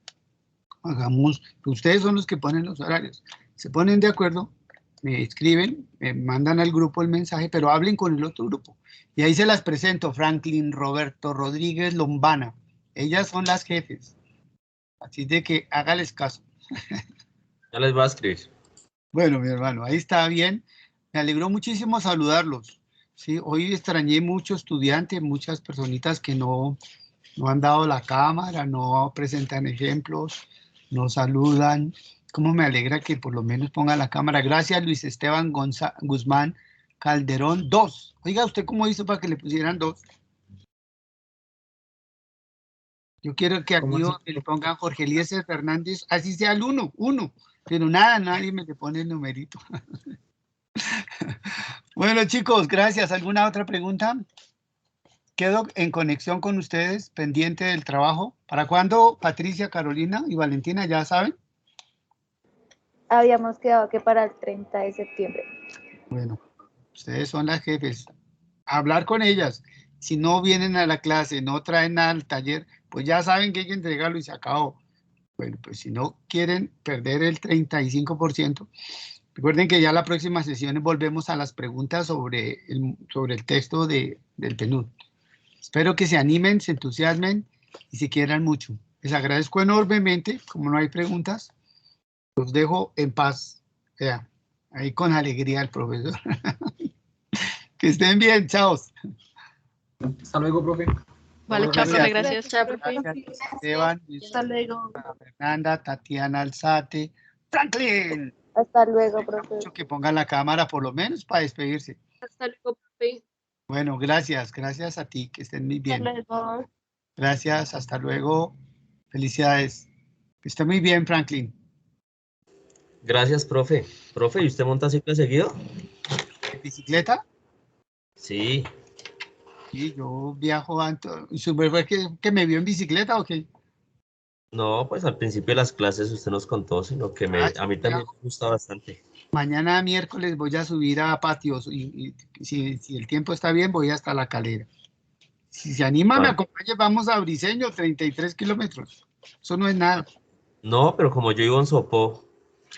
S1: Hagamos, ustedes son los que ponen los horarios. se ponen de acuerdo, me escriben, me mandan al grupo el mensaje, pero hablen con el otro grupo. Y ahí se las presento, Franklin, Roberto, Rodríguez, Lombana. Ellas son las jefes. Así de que hágales caso.
S7: Ya les voy a escribir.
S1: Bueno, mi hermano, ahí está bien. Me alegró muchísimo saludarlos. Sí, hoy extrañé mucho estudiantes, muchas personitas que no han dado la cámara, no presentan ejemplos, no saludan. Cómo me alegra que por lo menos ponga la cámara. Gracias, Luis Esteban Guzmán Calderón, 2. Oiga, ¿usted cómo hizo para que le pusieran 2? Yo quiero que aquí le pongan Jorge Eliezer Fernández, así sea el 1, pero nada, nadie me le pone el numerito. Bueno, chicos, gracias. ¿Alguna otra pregunta? Quedo en conexión con ustedes, pendiente del trabajo. ¿Para cuándo, Patricia, Carolina y Valentina, ya saben?
S14: Habíamos quedado que para el 30 de septiembre.
S1: Bueno, ustedes son las jefes. Hablar con ellas. Si no vienen a la clase, no traen nada al taller, pues ya saben que hay que entregarlo y se acabó. Bueno, pues si no quieren perder el 35%, recuerden que ya la próxima sesión volvemos a las preguntas sobre el texto del PNUD. Espero que se animen, se entusiasmen y se quieran mucho. Les agradezco enormemente. Como no hay preguntas, los dejo en paz. Vea, ahí con alegría el profesor. Que estén bien, chao.
S12: Hasta luego, profe.
S6: Vale, chao, profe, gracias.
S15: Chao, profe.
S1: Gracias, Esteban,
S15: Hasta luego.
S1: Fernanda, Tatiana Alzate, Franklin.
S14: Hasta luego, profe.
S1: Que pongan la cámara por lo menos para despedirse.
S2: Hasta luego, profe.
S1: Bueno, gracias a ti, que estén muy bien.
S2: Hasta luego.
S1: Gracias, hasta luego. Felicidades. Que esté muy bien, Franklin.
S7: Gracias, profe. Profe, ¿y usted monta ciclo seguido?
S1: ¿Bicicleta?
S7: Sí.
S1: Sí, yo viajo antes. ¿Fue que me vio en bicicleta o qué?
S7: No, pues al principio de las clases usted nos contó, sino que a mí también me gusta bastante.
S1: Mañana miércoles voy a subir a patios y si el tiempo está bien voy hasta La Calera. Si se anima, me acompañe, vamos a Briceño, 33 kilómetros. Eso no es nada.
S7: No, pero como yo vivo en Sopó,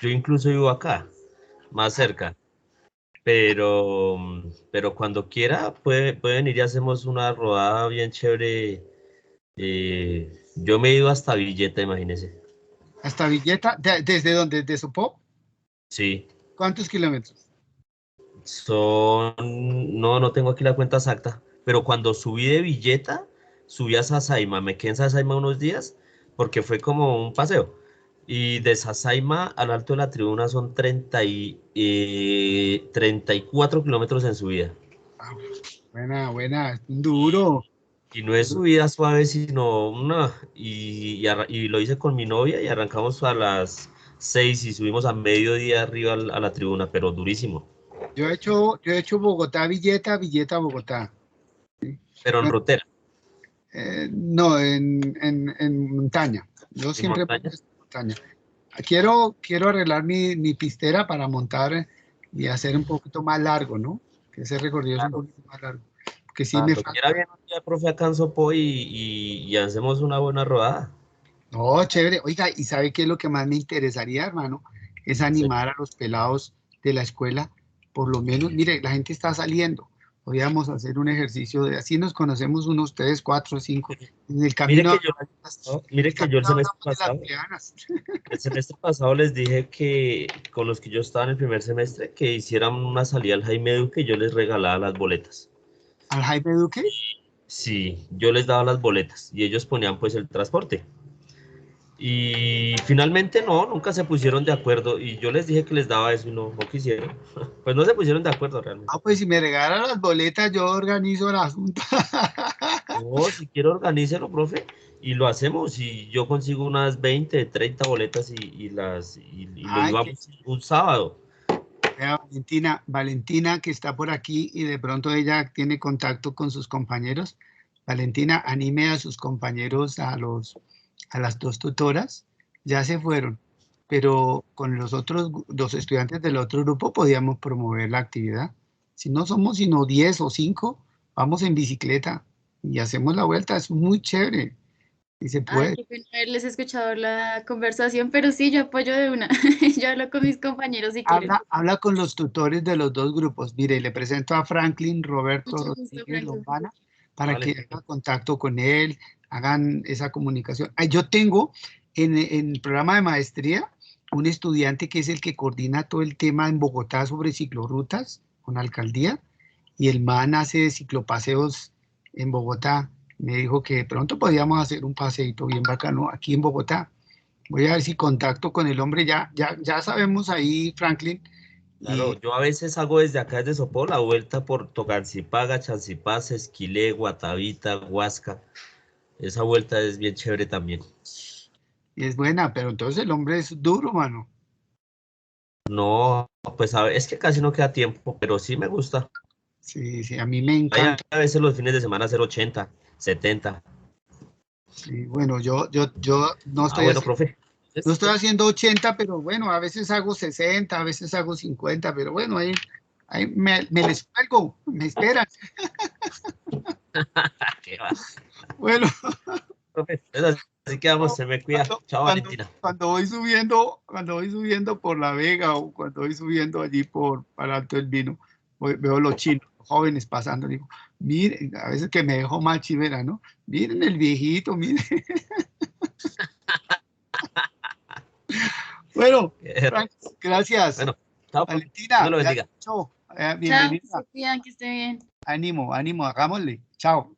S7: yo incluso vivo acá, más cerca. Pero cuando quiera puede venir y hacemos una rodada bien chévere. Yo me he ido hasta Villeta, imagínese.
S1: ¿Hasta Villeta? ¿Desde dónde? ¿Desde Sopó?
S7: Sí.
S1: ¿Cuántos kilómetros?
S7: No tengo aquí la cuenta exacta, pero cuando subí de Villeta, subí a Sasaima, me quedé en Sasaima unos días, porque fue como un paseo. Y de Sasaima al Alto de la Tribuna son 34 kilómetros en subida.
S1: Buena, duro.
S7: Y no es subida suave, sino una. Y lo hice con mi novia y arrancamos a las 6 y subimos a mediodía arriba a la tribuna, pero durísimo.
S1: Yo he hecho Bogotá, Villeta, Bogotá.
S7: Pero en rutera.
S1: No, en montaña. Yo siempre voy en montaña. Quiero arreglar mi pistera para montar y hacer un poquito más largo, ¿no? Que ese recorrido es un poquito más largo. Que sí me falta.
S7: Quiera bien un día, profe, acá en Sopó y hacemos una buena rodada.
S1: No, chévere. Oiga, ¿y sabe qué es lo que más me interesaría, hermano? Es animar a los pelados de la escuela. Por lo menos, mire, la gente está saliendo. Podríamos hacer un ejercicio de así nos conocemos unos 3, 4, 5 en el camino.
S7: Mire que yo el semestre pasado les dije que con los que yo estaba en el primer semestre que hicieran una salida al Jaime Duque y yo les regalaba las boletas.
S1: ¿Al Jaime Duque?
S7: Sí, yo les daba las boletas y ellos ponían pues el transporte. Y finalmente nunca se pusieron de acuerdo y yo les dije que les daba eso y no quisieron. Pues no se pusieron de acuerdo realmente.
S1: Pues si me regalan las boletas yo organizo el asunto.
S7: No, si quiero organícelo, profe, y lo hacemos y yo consigo unas 20, 30 boletas y lo llevamos un sábado.
S1: Valentina que está por aquí y de pronto ella tiene contacto con sus compañeros. Valentina, anime a sus compañeros a las 2 tutoras, ya se fueron, pero con los estudiantes del otro grupo podíamos promover la actividad. Si no somos sino 10 o 5, vamos en bicicleta y hacemos la vuelta, es muy chévere. Y se puede.
S15: Ay, qué pena haberles escuchado la conversación, pero sí, yo apoyo de una. Yo hablo con mis compañeros si quieren.
S1: Habla con los tutores de los dos grupos. Mire, le presento a Franklin Roberto
S15: Mucho gusto,
S1: Rodríguez
S15: Franklin.
S1: Lombana para
S7: Vale.
S1: que haga contacto con él, hagan esa comunicación. Yo tengo en el programa de maestría un estudiante que es el que coordina todo el tema en Bogotá sobre ciclorrutas con alcaldía, y el man hace ciclopaseos en Bogotá. Me dijo que pronto podíamos hacer un paseíto bien bacano aquí en Bogotá. Voy a ver si contacto con el hombre, ya sabemos ahí, Franklin.
S7: Claro, yo a veces hago desde acá, desde Sopó, la vuelta por Tocancipá, Chancipá, Esquilé, Guatavita, Huasca. Esa vuelta es bien chévere también.
S1: Y es buena, pero entonces el hombre es duro, mano.
S7: No, pues a ver, es que casi no queda tiempo, pero sí me gusta.
S1: Sí, a mí me
S7: Hay
S1: encanta.
S7: a veces los fines de semana hacer 80, 70.
S1: Sí, bueno, yo no estoy
S7: Bueno,
S1: haciendo,
S7: profe.
S1: no estoy haciendo 80, pero bueno, a veces hago 60, a veces hago 50, pero bueno, ahí me les cuelgo, me esperan.
S7: ¿Qué va?
S1: Bueno.
S7: Profe, así que vamos, se me cuida. Chao, Valentina.
S1: Cuando voy subiendo por La Vega o cuando voy subiendo allí para Alto del Vino, veo los chinos, los jóvenes pasando, digo, miren, a veces que me dejo mal chivera, ¿no? Miren el viejito, miren. Bueno, Frank, gracias.
S7: Bueno, chao.
S1: Valentina,
S7: Dios lo bendiga.
S1: chao.
S15: Chao,
S1: Bienvenida.
S15: se cuidan, que esté bien.
S1: Ánimo, hagámosle. Chao.